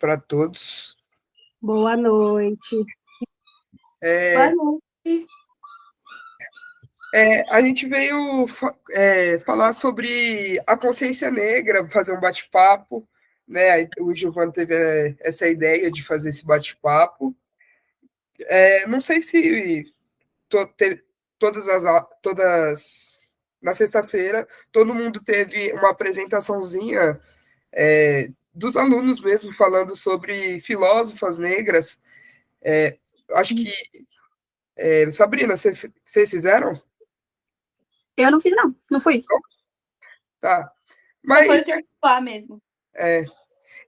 para todos. Boa noite. Boa noite. A gente veio falar sobre a consciência negra, fazer um bate-papo, né? O Gilvan teve essa ideia de fazer esse bate-papo. Não sei se todas na sexta-feira todo mundo teve uma apresentaçãozinha dos alunos mesmo falando sobre filósofas negras. Acho que Sabrina, vocês fizeram? Eu não fiz, não. Não fui. Tá. Mas foi circular mesmo.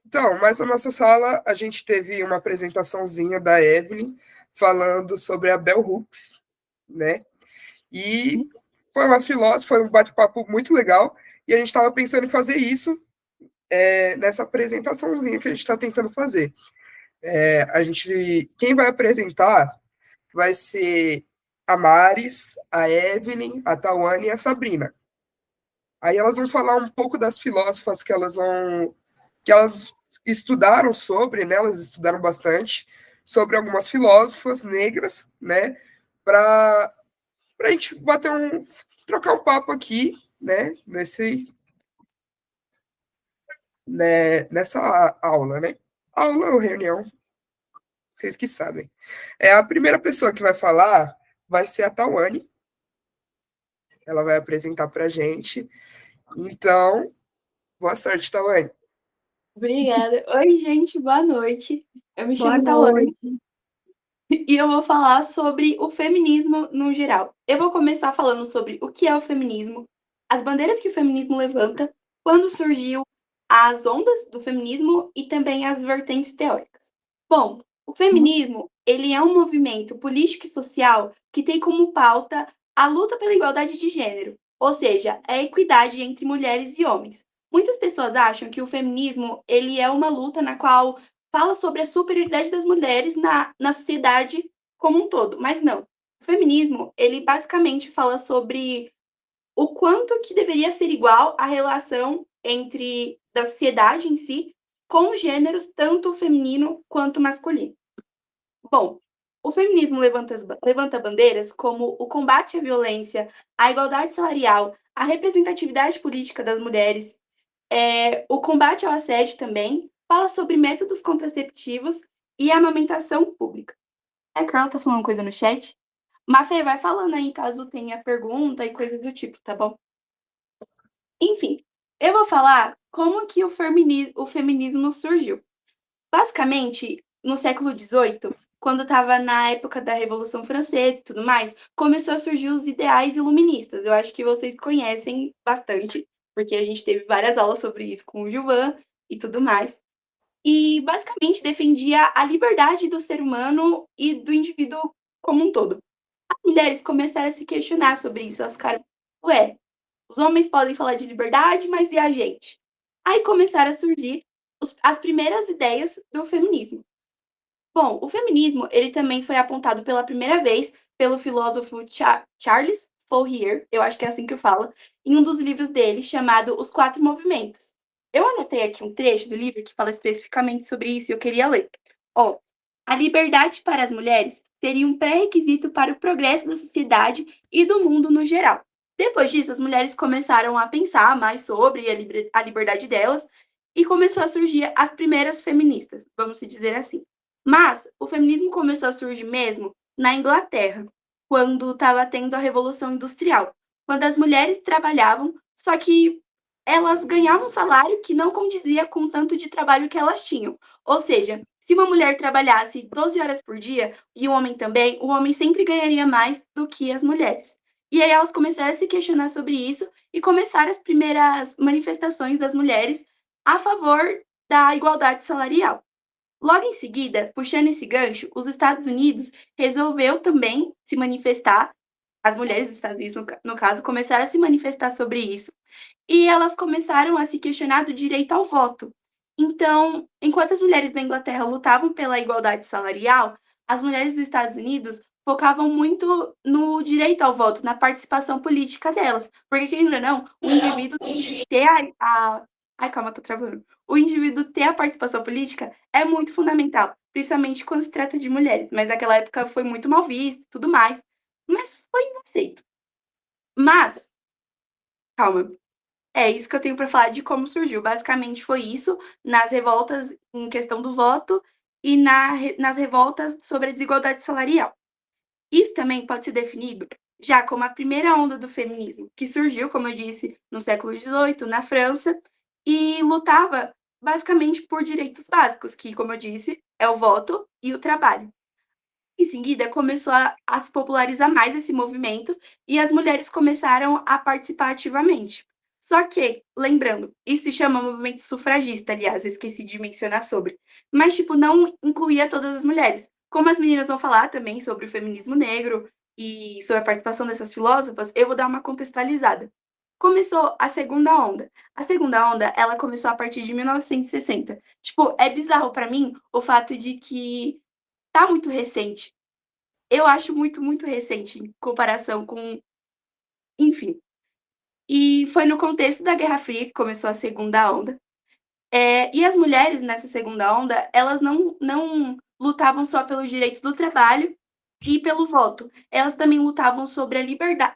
Então, mas na nossa sala a gente teve uma apresentaçãozinha da Evelyn falando sobre a Bell Hooks, né? E foi uma filósofa, foi um bate-papo muito legal. E a gente estava pensando em fazer isso nessa apresentaçãozinha que a gente está tentando fazer. Quem vai apresentar vai ser a Maris, a Evelyn, a Tawane e a Sabrina. Aí elas vão falar um pouco das filósofas que elas estudaram sobre, né? Elas estudaram bastante sobre algumas filósofas negras, né? Para a gente trocar um papo aqui, né? Nessa aula, né? Aula ou reunião, vocês que sabem. A primeira pessoa que vai falar vai ser a Tawane. Ela vai apresentar para a gente. Então, boa sorte, Tawane. Obrigada. Oi, gente, boa noite. Eu me chamo Boa Tawane noite. e eu vou falar sobre o feminismo no geral. Eu vou começar falando sobre o que é o feminismo, as bandeiras que o feminismo levanta, quando surgiu as ondas do feminismo e também as vertentes teóricas. Bom, o feminismo, ele é um movimento político e social que tem como pauta a luta pela igualdade de gênero, ou seja, a equidade entre mulheres e homens. Muitas pessoas acham que o feminismo, ele é uma luta na qual fala sobre a superioridade das mulheres na sociedade como um todo, mas não. O feminismo, ele basicamente fala sobre o quanto que deveria ser igual a relação da sociedade em si com os gêneros, tanto feminino quanto masculino. Bom, o feminismo levanta bandeiras como o combate à violência, a igualdade salarial, a representatividade política das mulheres, o combate ao assédio também, fala sobre métodos contraceptivos e a amamentação pública. A Carla tá falando coisa no chat. Mafê, vai falando aí caso tenha pergunta e coisas do tipo, tá bom? Enfim, eu vou falar como que o feminismo surgiu. Basicamente, no século XVIII, quando estava na época da Revolução Francesa e tudo mais, começou a surgir os ideais iluministas. Eu acho que vocês conhecem bastante, porque a gente teve várias aulas sobre isso com o Gilvan e tudo mais. E, basicamente, defendia a liberdade do ser humano e do indivíduo como um todo. As mulheres começaram a se questionar sobre isso. Elas ficaram, ué, os homens podem falar de liberdade, mas e a gente? Aí começaram a surgir as primeiras ideias do feminismo. Bom, o feminismo ele também foi apontado pela primeira vez pelo filósofo Charles Fourier, eu acho que é assim que eu falo, em um dos livros dele chamado Os Quatro Movimentos. Eu anotei aqui um trecho do livro que fala especificamente sobre isso e eu queria ler. A liberdade para as mulheres seria um pré-requisito para o progresso da sociedade e do mundo no geral. Depois disso, as mulheres começaram a pensar mais sobre a liberdade delas e começou a surgir as primeiras feministas, vamos dizer assim. Mas o feminismo começou a surgir mesmo na Inglaterra, quando estava tendo a Revolução Industrial, quando as mulheres trabalhavam, só que elas ganhavam um salário que não condizia com o tanto de trabalho que elas tinham. Ou seja, se uma mulher trabalhasse 12 horas por dia, e o homem também, o homem sempre ganharia mais do que as mulheres. E aí elas começaram a se questionar sobre isso e começaram as primeiras manifestações das mulheres a favor da igualdade salarial. Logo em seguida, puxando esse gancho, os Estados Unidos resolveu também se manifestar, as mulheres dos Estados Unidos, no caso, começaram a se manifestar sobre isso, e elas começaram a se questionar do direito ao voto. Então, enquanto as mulheres da Inglaterra lutavam pela igualdade salarial, as mulheres dos Estados Unidos focavam muito no direito ao voto, na participação política delas. Porque, querendo ou não, o indivíduo tem que ter Ai, calma, tô travando. o indivíduo ter a participação política é muito fundamental, principalmente quando se trata de mulheres. Mas naquela época foi muito mal visto e tudo mais, mas foi aceito. Mas, calma, é isso que eu tenho para falar de como surgiu. Basicamente foi isso, nas revoltas em questão do voto e nas revoltas sobre a desigualdade salarial. Isso também pode ser definido já como a primeira onda do feminismo, que surgiu, como eu disse, no século XVIII, na França, e lutava basicamente por direitos básicos, que, como eu disse, é o voto e o trabalho. Em seguida, começou a se popularizar mais esse movimento e as mulheres começaram a participar ativamente. Só que, lembrando, isso se chama movimento sufragista, aliás, eu esqueci de mencionar sobre. Mas, tipo, não incluía todas as mulheres. Como as meninas vão falar também sobre o feminismo negro e sobre a participação dessas filósofas, eu vou dar uma contextualizada. Começou a segunda onda. A segunda onda, ela começou a partir de 1960. Tipo, é bizarro para mim o fato de que tá muito recente. Eu acho muito, muito recente em comparação com, enfim. E foi no contexto da Guerra Fria que começou a segunda onda. E as mulheres nessa segunda onda, elas não lutavam só pelos direitos do trabalho e pelo voto. Elas também lutavam sobre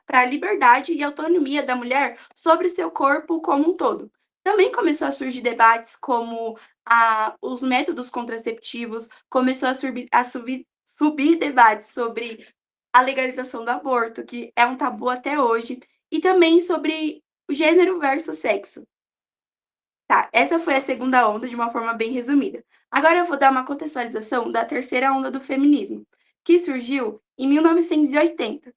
para a liberdade e autonomia da mulher sobre seu corpo como um todo. Também começou a surgir debates como os métodos contraceptivos, começou a subir debates sobre a legalização do aborto, que é um tabu até hoje, e também sobre o gênero versus sexo. Tá, essa foi a segunda onda de uma forma bem resumida. Agora eu vou dar uma contextualização da terceira onda do feminismo, que surgiu em 1980.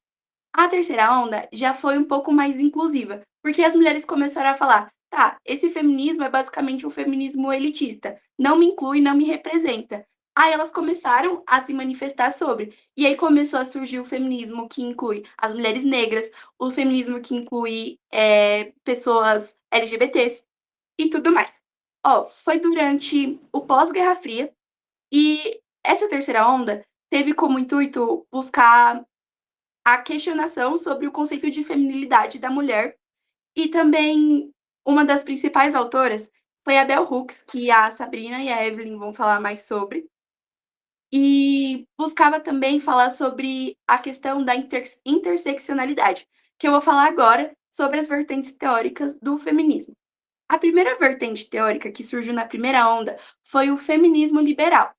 A terceira onda já foi um pouco mais inclusiva, porque as mulheres começaram a falar: tá, esse feminismo é basicamente um feminismo elitista, não me inclui, não me representa. Aí elas começaram a se manifestar sobre, e aí começou a surgir o feminismo que inclui as mulheres negras, o feminismo que inclui pessoas LGBTs e tudo mais. Foi durante o pós-Guerra Fria, e essa terceira onda teve como intuito buscar a questionação sobre o conceito de feminilidade da mulher, e também uma das principais autoras foi a Bell Hooks, que a Sabrina e a Evelyn vão falar mais sobre, e buscava também falar sobre a questão da interseccionalidade, que eu vou falar agora sobre as vertentes teóricas do feminismo. A primeira vertente teórica que surgiu na primeira onda foi o feminismo liberal,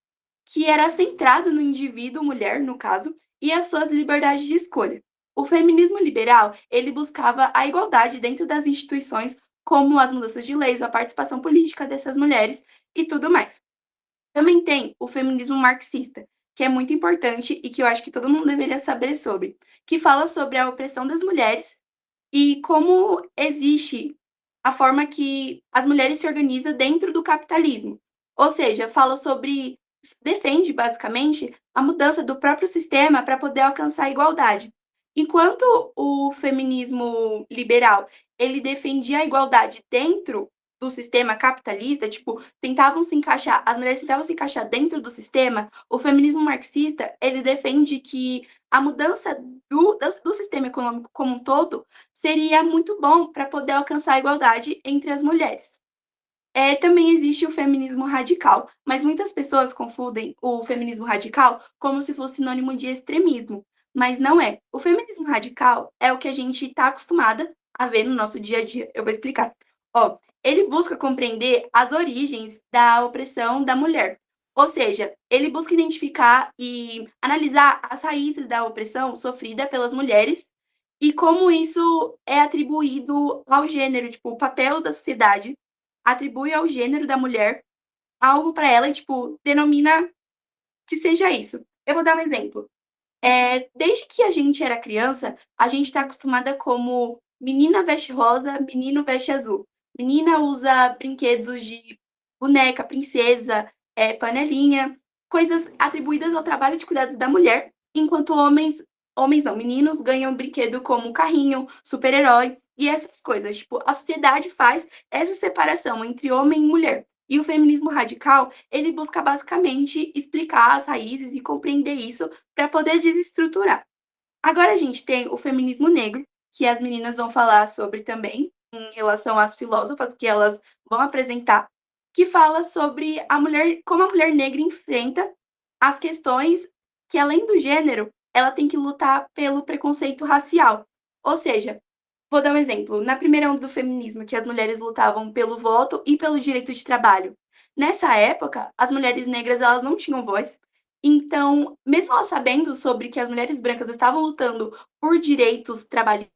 que era centrado no indivíduo, mulher, no caso, e as suas liberdades de escolha. O feminismo liberal, ele buscava a igualdade dentro das instituições, como as mudanças de leis, a participação política dessas mulheres e tudo mais. Também tem o feminismo marxista, que é muito importante e que eu acho que todo mundo deveria saber sobre, que fala sobre a opressão das mulheres e como existe a forma que as mulheres se organizam dentro do capitalismo. Ou seja, fala sobre, defende basicamente a mudança do próprio sistema para poder alcançar a igualdade. Enquanto o feminismo liberal, ele defendia a igualdade dentro do sistema capitalista, tipo, as mulheres tentavam se encaixar dentro do sistema, o feminismo marxista, ele defende que a mudança do sistema econômico como um todo seria muito bom para poder alcançar a igualdade entre as mulheres. Também existe o feminismo radical, mas muitas pessoas confundem o feminismo radical como se fosse sinônimo de extremismo, mas não é. O feminismo radical é o que a gente está acostumada a ver no nosso dia a dia. Eu vou explicar. Ele busca compreender as origens da opressão da mulher. Ou seja, ele busca identificar e analisar as raízes da opressão sofrida pelas mulheres e como isso é atribuído ao gênero, tipo, o papel da sociedade atribui ao gênero da mulher algo para ela e, tipo, denomina que seja isso. Eu vou dar um exemplo. Desde que a gente era criança, a gente está acostumada como menina veste rosa, menino veste azul. Menina usa brinquedos de boneca, princesa, panelinha, coisas atribuídas ao trabalho de cuidados da mulher, enquanto homens não, meninos ganham brinquedo como carrinho, super-herói e essas coisas. Tipo, a sociedade faz essa separação entre homem e mulher. E o feminismo radical, ele busca basicamente explicar as raízes e compreender isso para poder desestruturar. Agora a gente tem o feminismo negro, que as meninas vão falar sobre também, em relação às filósofas que elas vão apresentar. que fala sobre a mulher, como a mulher negra enfrenta as questões que, além do gênero, ela tem que lutar pelo preconceito racial. Ou seja, vou dar um exemplo. Na primeira onda do feminismo, que as mulheres lutavam pelo voto e pelo direito de trabalho. Nessa época, as mulheres negras elas não tinham voz. Então, mesmo elas sabendo sobre que as mulheres brancas estavam lutando por direitos trabalhistas,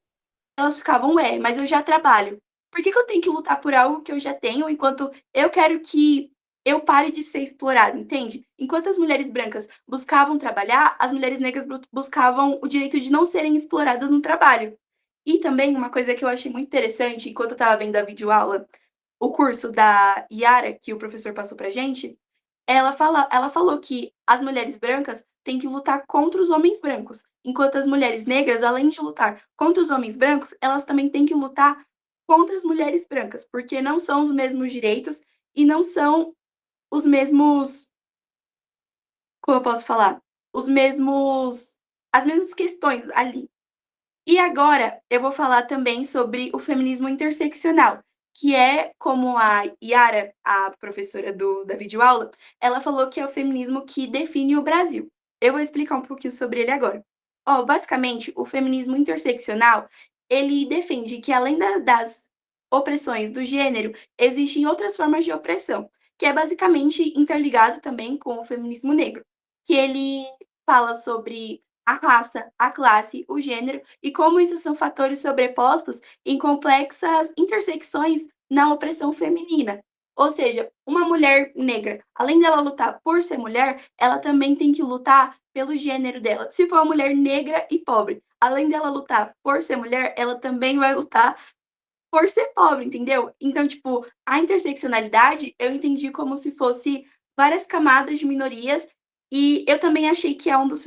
elas ficavam, ué, mas eu já trabalho. Por que eu tenho que lutar por algo que eu já tenho, enquanto eu quero que eu pare de ser explorada, entende? Enquanto as mulheres brancas buscavam trabalhar, as mulheres negras buscavam o direito de não serem exploradas no trabalho. E também uma coisa que eu achei muito interessante, enquanto eu estava vendo a videoaula, o curso da Yara, que o professor passou pra gente, ela falou que as mulheres brancas têm que lutar contra os homens brancos, enquanto as mulheres negras, além de lutar contra os homens brancos, elas também têm que lutar contra as mulheres brancas, porque não são os mesmos direitos e não são os mesmos, como eu posso falar, as mesmas questões ali. E agora eu vou falar também sobre o feminismo interseccional, que é como a Yara, a professora da videoaula, ela falou que é o feminismo que define o Brasil. Eu vou explicar um pouquinho sobre ele agora. Basicamente, o feminismo interseccional, ele defende que além das opressões do gênero, existem outras formas de opressão, que é basicamente interligado também com o feminismo negro, que ele fala sobre a raça, a classe, o gênero e como isso são fatores sobrepostos em complexas intersecções na opressão feminina. Ou seja, uma mulher negra, além dela lutar por ser mulher, ela também tem que lutar pelo gênero dela. Se for uma mulher negra e pobre, além dela lutar por ser mulher, ela também vai lutar por ser pobre, entendeu? Então, tipo, a interseccionalidade eu entendi como se fosse várias camadas de minorias e eu também achei que é um dos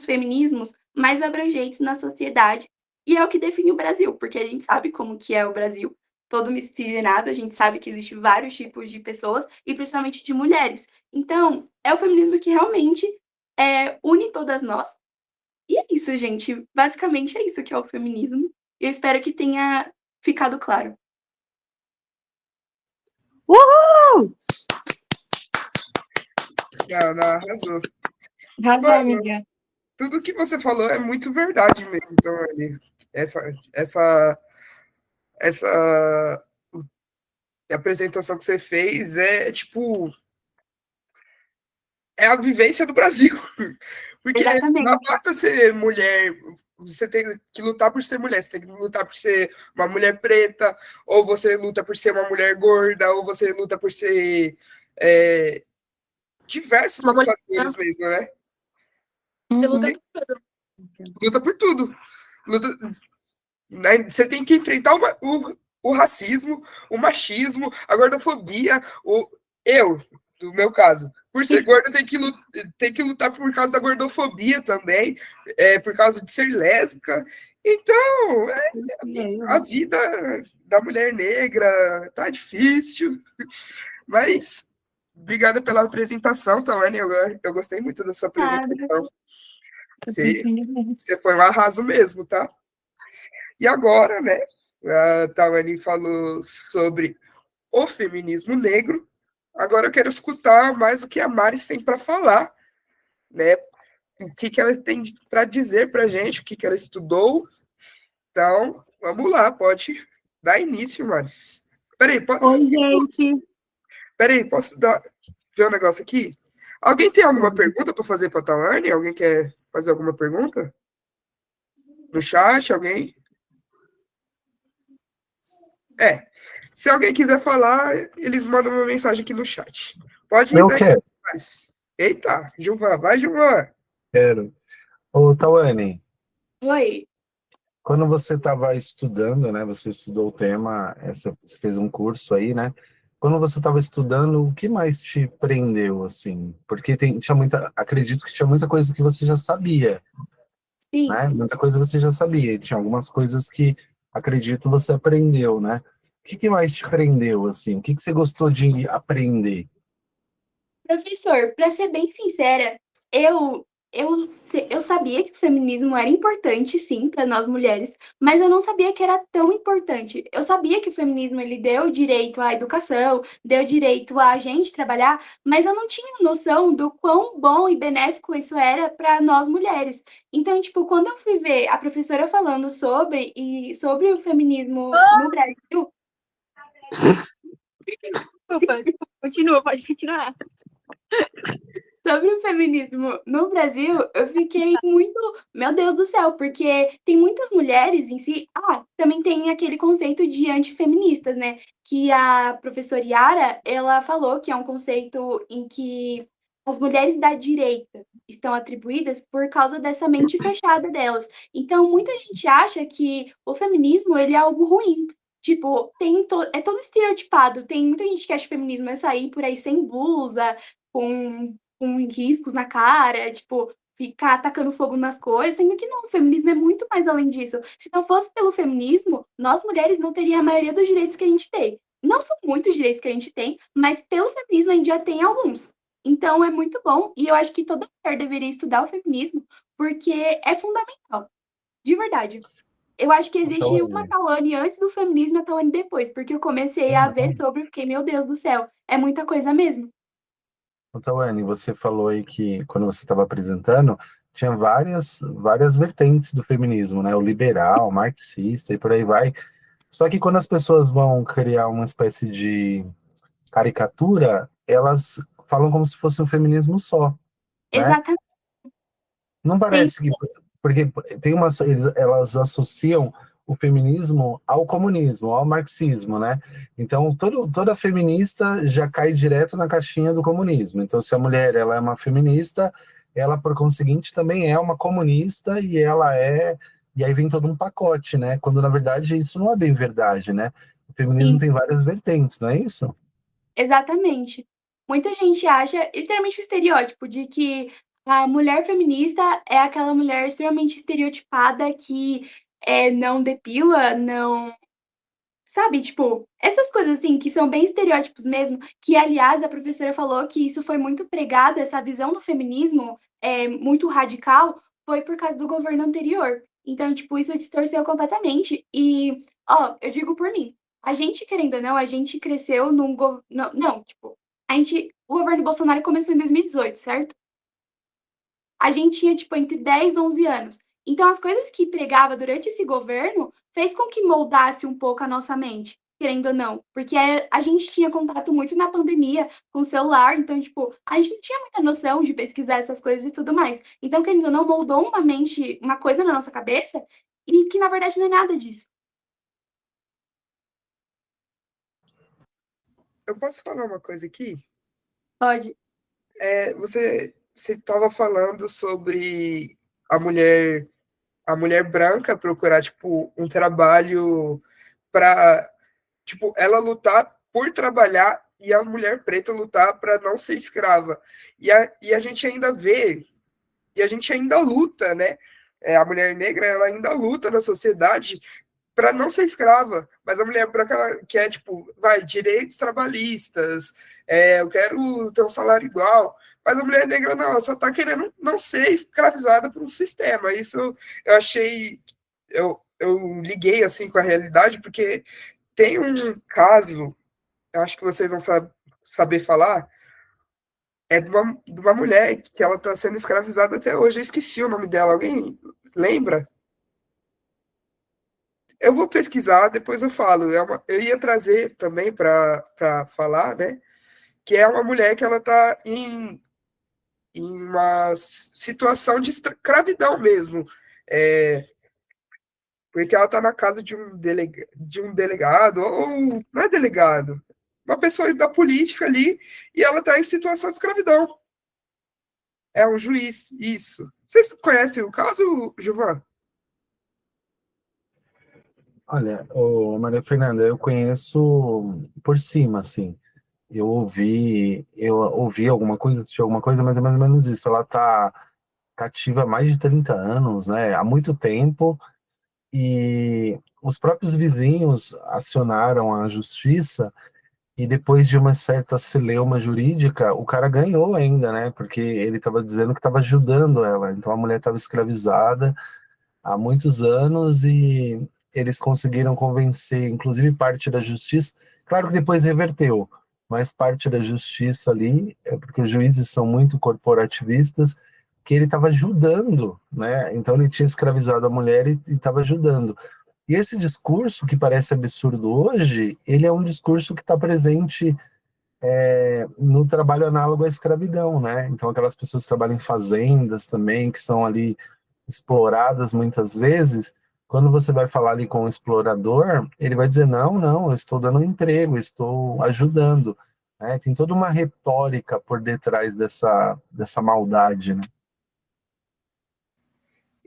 feminismos mais abrangentes na sociedade e é o que define o Brasil, porque a gente sabe como que é o Brasil, todo miscigenado, a gente sabe que existe vários tipos de pessoas e principalmente de mulheres. Então, é o feminismo que realmente une todas nós. E é isso, gente. Basicamente é isso que é o feminismo. Eu espero que tenha ficado claro. Uhul! Não, arrasou. Arrasou, Mano, amiga. tudo que você falou é muito verdade mesmo. Então, ali, essa apresentação que você fez tipo, é a vivência do Brasil. Porque não Exatamente. basta ser mulher, você tem que lutar por ser mulher, você tem que lutar por ser uma mulher preta, ou você luta por ser uma mulher gorda, ou você luta por ser diversos Uma mulher fatores mesmo, né? Você luta Uhum. por tudo. Luta por tudo. Luta, né? Você tem que enfrentar o racismo, o machismo, a gordofobia, no meu caso. Por ser gorda, tem que lutar por causa da gordofobia também, por causa de ser lésbica. Então, a vida da mulher negra tá difícil, mas obrigada pela apresentação, Tawane. Eu gostei muito da sua apresentação. Você foi um arraso mesmo, tá? E agora, né, a Tawane falou sobre o feminismo negro. Agora eu quero escutar mais o que a Maris tem para falar, né? O que ela tem para dizer para a gente, o que ela estudou. Então, vamos lá, pode dar início, Maris. Oi, gente. Posso ver um negócio aqui? Alguém tem alguma pergunta para fazer para a Tawane? Alguém quer fazer alguma pergunta? No chat, alguém? Se alguém quiser falar, eles mandam uma mensagem aqui no chat. Pode ir Eu daí, quero. Maris. Eita, Gilvan, vai, Gilvan. Quero. Ô, Tawane, Oi. quando você estava estudando, né? Você estudou o tema, você fez um curso aí, né? Quando você estava estudando, o que mais te prendeu, assim? Porque acredito que tinha muita coisa que você já sabia, Sim. né? Muita coisa você já sabia. E tinha algumas coisas que, acredito, você aprendeu, né? O que mais te prendeu, assim? O que você gostou de aprender? Professor, para ser bem sincera, eu eu sabia que o feminismo era importante, sim, para nós mulheres, mas eu não sabia que era tão importante. Eu sabia que o feminismo ele deu direito à educação, deu direito a gente trabalhar, mas eu não tinha noção do quão bom e benéfico isso era para nós mulheres. Então, tipo, quando eu fui ver a professora falando sobre o feminismo no Brasil, Desculpa, continua, pode continuar. sobre o feminismo no Brasil, eu fiquei muito, meu Deus do céu, porque tem muitas mulheres em si. Também tem aquele conceito de antifeministas, né? Que a professora Yara, ela falou que é um conceito em que as mulheres da direita estão atribuídas por causa dessa mente fechada delas. Então, muita gente acha que o feminismo, ele é algo ruim. Tipo, é todo estereotipado. Tem muita gente que acha que o feminismo é sair por aí sem blusa, com riscos na cara, tipo, ficar atacando fogo nas coisas, sendo que não, o feminismo é muito mais além disso. Se não fosse pelo feminismo, nós mulheres não teríamos a maioria dos direitos que a gente tem. Não são muitos direitos que a gente tem, mas pelo feminismo a gente já tem alguns. Então é muito bom, e eu acho que toda mulher deveria estudar o feminismo, porque é fundamental, de verdade. Eu acho que existe uma Então, Tawane antes do feminismo e a Tawane depois, porque eu comecei a ver sobre e fiquei, meu Deus do céu, é muita coisa mesmo. então, Anne, você falou aí que quando você estava apresentando, tinha várias vertentes do feminismo, né? O liberal, o marxista e por aí vai. Só que quando as pessoas vão criar uma espécie de caricatura, elas falam como se fosse um feminismo só, né? Exatamente. Não Tem parece que, porque tem elas associam o feminismo ao comunismo, ao marxismo, né? Então, toda feminista já cai direto na caixinha do comunismo. Então, se a mulher ela é uma feminista, ela, por conseguinte, também é uma comunista e aí vem todo um pacote, né? Quando, na verdade, isso não é bem verdade, né? O feminismo sim, tem várias vertentes, não é isso? exatamente. Muita gente acha, literalmente, o estereótipo de que a mulher feminista é aquela mulher extremamente estereotipada que não depila, não. Sabe, tipo, essas coisas assim que são bem estereótipos mesmo, que aliás a professora falou que isso foi muito pregado, essa visão do feminismo muito radical, foi por causa do governo anterior. Então, tipo, isso distorceu completamente. E, ó, eu digo por mim, a gente, querendo ou não, a gente cresceu num governo. Não, não, tipo, o governo Bolsonaro começou em 2018, certo? A gente tinha, tipo, entre 10 e 11 anos. Então, as coisas que pregava durante esse governo fez com que moldasse um pouco a nossa mente, querendo ou não. Porque a gente tinha contato muito na pandemia com o celular, então, tipo, a gente não tinha muita noção de pesquisar essas coisas e tudo mais. Então, querendo ou não, moldou uma mente, uma coisa na nossa cabeça, e que, na verdade, não é nada disso. Eu posso falar uma coisa aqui? Pode. Você estava falando sobre a mulher branca procurar tipo um trabalho para tipo ela lutar por trabalhar e a mulher preta lutar para não ser escrava. E a gente ainda vê e a gente ainda luta, né? A mulher negra ela ainda luta na sociedade para não ser escrava, mas a mulher branca ela quer tipo, vai, direitos trabalhistas, eu quero ter um salário igual, mas a mulher negra não, ela só está querendo não ser escravizada por um sistema. Isso eu achei, eu liguei assim com a realidade, porque tem um caso, eu acho que vocês vão saber falar, de uma mulher que ela está sendo escravizada até hoje. Eu esqueci o nome dela. Alguém lembra? Eu vou pesquisar, depois eu falo. Eu ia trazer também para falar, né? Que é uma mulher que ela está em uma situação de escravidão mesmo. É, porque ela está na casa de um delegado, ou não é delegado, uma pessoa da política ali, e ela está em situação de escravidão. É um juiz, isso. Vocês conhecem o caso, Gilvan? Olha, Maria Fernanda, eu conheço por cima, assim. Eu ouvi alguma coisa, assisti alguma coisa, mas é mais ou menos isso. Ela tá cativa há mais de 30 anos, né? Há muito tempo, e os próprios vizinhos acionaram a justiça E depois de uma certa celeuma jurídica, o cara ganhou ainda, né? Porque ele estava dizendo que estava ajudando ela. Então a mulher estava escravizada há muitos anos e eles conseguiram convencer, inclusive parte da justiça. Claro que depois reverteu, mas parte da justiça ali, é porque os juízes são muito corporativistas, que ele estava ajudando, né? Então ele tinha escravizado a mulher e estava ajudando. E esse discurso, que parece absurdo hoje, ele é um discurso que está presente no trabalho análogo à escravidão, né? Então aquelas pessoas que trabalham em fazendas também, que são ali exploradas muitas vezes, quando você vai falar ali com o explorador, ele vai dizer, não, eu estou dando um emprego, eu estou ajudando, né? Tem toda uma retórica por detrás dessa maldade, né?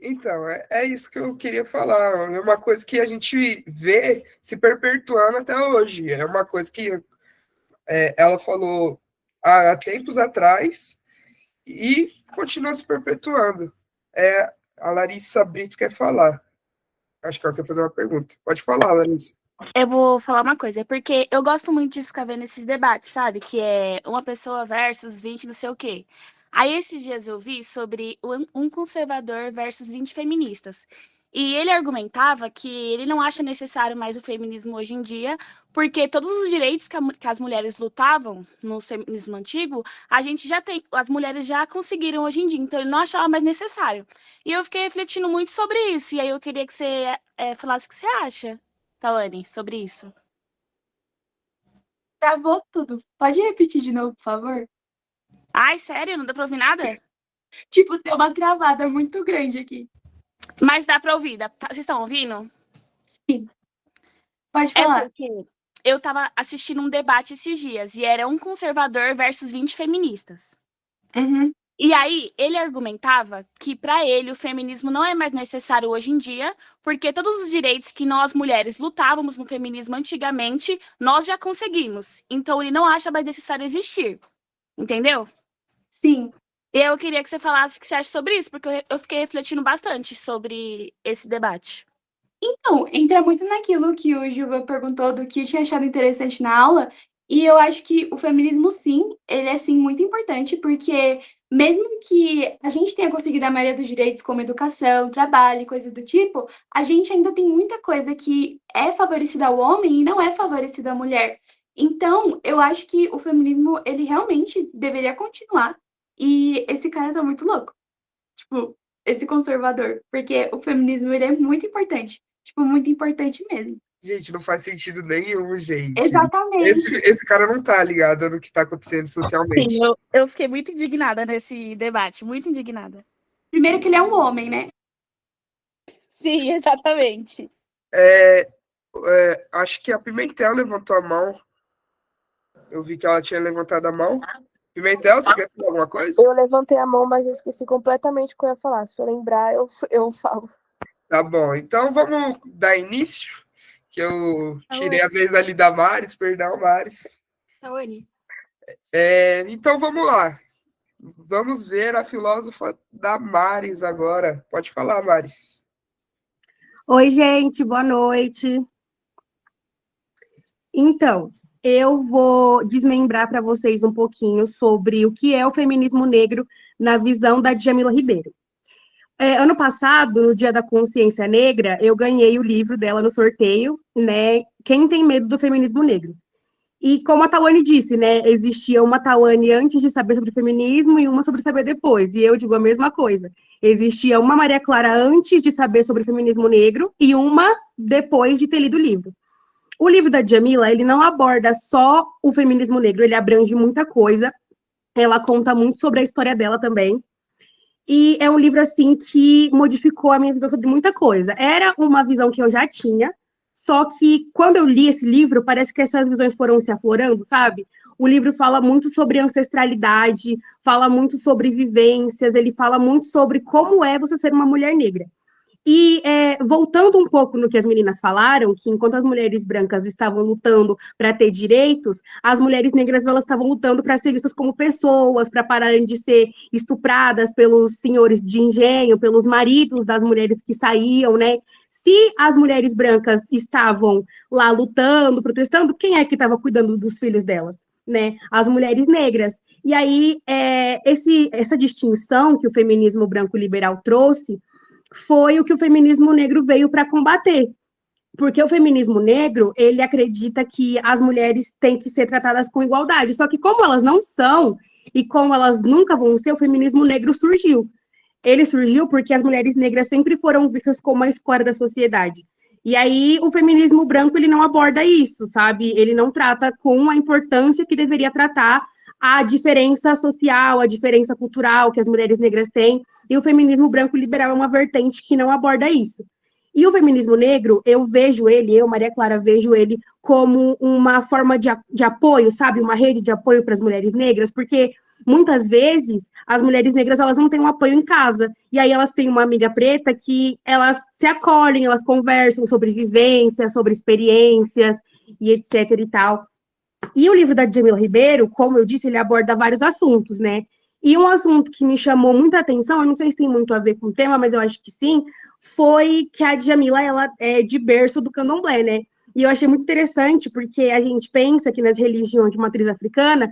Então, é isso que eu queria falar. É uma coisa que a gente vê se perpetuando até hoje. É uma coisa que ela falou há tempos atrás e continua se perpetuando. A Larissa Brito quer falar. Acho que ela quer fazer uma pergunta. Pode falar, Larissa. Eu vou falar uma coisa, porque eu gosto muito de ficar vendo esses debates, sabe? Que é uma pessoa versus 20 não sei o quê. Aí esses dias eu vi sobre um conservador versus 20 feministas. E ele argumentava que ele não acha necessário mais o feminismo hoje em dia, porque todos os direitos que as mulheres lutavam no feminismo antigo, a gente já tem, as mulheres já conseguiram hoje em dia, então ele não achava mais necessário. E eu fiquei refletindo muito sobre isso, e aí eu queria que você falasse o que você acha. Tawane, sobre isso. Travou tudo. Pode repetir de novo, por favor? Ai, sério? Não dá pra ouvir nada? Tipo, tem uma travada muito grande aqui. Mas dá pra ouvir. Vocês estão ouvindo? Sim. Pode É falar. porque eu tava assistindo um debate esses dias e era um conservador versus 20 feministas. Uhum. E aí, ele argumentava que, para ele, o feminismo não é mais necessário hoje em dia, porque todos os direitos que nós, mulheres, lutávamos no feminismo antigamente, nós já conseguimos. Então, ele não acha mais necessário existir. Entendeu? Sim. E eu queria que você falasse o que você acha sobre isso, porque eu fiquei refletindo bastante sobre esse debate. Então, entra muito naquilo que o Gilva perguntou do que eu tinha achado interessante na aula, e eu acho que o feminismo, sim, ele é, sim, muito importante, porque mesmo que a gente tenha conseguido a maioria dos direitos, como educação, trabalho e coisas do tipo, a gente ainda tem muita coisa que é favorecida ao homem e não é favorecida à mulher. Então, eu acho que o feminismo, ele realmente deveria continuar, e esse cara tá muito louco. Tipo, esse conservador, porque o feminismo, ele é muito importante. Tipo, muito importante mesmo. Gente, não faz sentido nenhum, gente. Exatamente. Esse cara não tá ligado no que tá acontecendo Sim, socialmente. eu fiquei muito indignada nesse debate, muito indignada. Primeiro que ele é um homem, né? Sim, exatamente. Acho que a Pimentel levantou a mão. Eu vi que ela tinha levantado a mão. Pimentel, você quer falar alguma coisa? Eu levantei a mão, mas eu esqueci completamente o que eu ia falar. Se eu lembrar, eu falo. Tá bom, então vamos dar início, que eu tirei a vez ali da Maris, perdão, Maris. Tawane. Então vamos lá. Vamos ver a filósofa da Maris agora. Pode falar, Maris. Oi, gente, boa noite. Então, eu vou desmembrar para vocês um pouquinho sobre o que é o feminismo negro na visão da Djamila Ribeiro. Ano passado, no Dia da Consciência Negra, eu ganhei o livro dela no sorteio, né? Quem tem medo do feminismo negro? E como a Tawane disse, né? Existia uma Tawane antes de saber sobre feminismo e uma sobre saber depois. E eu digo a mesma coisa. Existia uma Maria Clara antes de saber sobre feminismo negro e uma depois de ter lido o livro. O livro da Djamila, ele não aborda só o feminismo negro, ele abrange muita coisa. Ela conta muito sobre a história dela também. E é um livro, assim, que modificou a minha visão sobre muita coisa. Era uma visão que eu já tinha, só que quando eu li esse livro, parece que essas visões foram se aflorando, sabe? O livro fala muito sobre ancestralidade, fala muito sobre vivências, ele fala muito sobre como é você ser uma mulher negra. E voltando um pouco no que as meninas falaram, que enquanto as mulheres brancas estavam lutando para ter direitos, as mulheres negras elas estavam lutando para ser vistas como pessoas, para pararem de ser estupradas pelos senhores de engenho, pelos maridos das mulheres que saíam, né? Se as mulheres brancas estavam lá lutando, protestando, quem é que estava cuidando dos filhos delas? Né? As mulheres negras. E aí, essa distinção que o feminismo branco liberal trouxe foi o que o feminismo negro veio para combater. Porque o feminismo negro, ele acredita que as mulheres têm que ser tratadas com igualdade. Só que como elas não são, e como elas nunca vão ser, o feminismo negro surgiu. Ele surgiu porque as mulheres negras sempre foram vistas como a escória da sociedade. E aí o feminismo branco, ele não aborda isso, sabe? Ele não trata com a importância que deveria tratar a diferença social, a diferença cultural que as mulheres negras têm, e o feminismo branco liberal é uma vertente que não aborda isso. E o feminismo negro, eu, Maria Clara, vejo ele como uma forma de apoio, sabe? Uma rede de apoio para as mulheres negras, porque muitas vezes as mulheres negras elas não têm um apoio em casa, e aí elas têm uma amiga preta que elas se acolhem, elas conversam sobre vivências, sobre experiências, e etc e tal. E o livro da Djamila Ribeiro, como eu disse, ele aborda vários assuntos, né? E um assunto que me chamou muita atenção, eu não sei se tem muito a ver com o tema, mas eu acho que sim, foi que a Djamila, ela é de berço do candomblé, né? E eu achei muito interessante, porque a gente pensa que nas religiões de matriz africana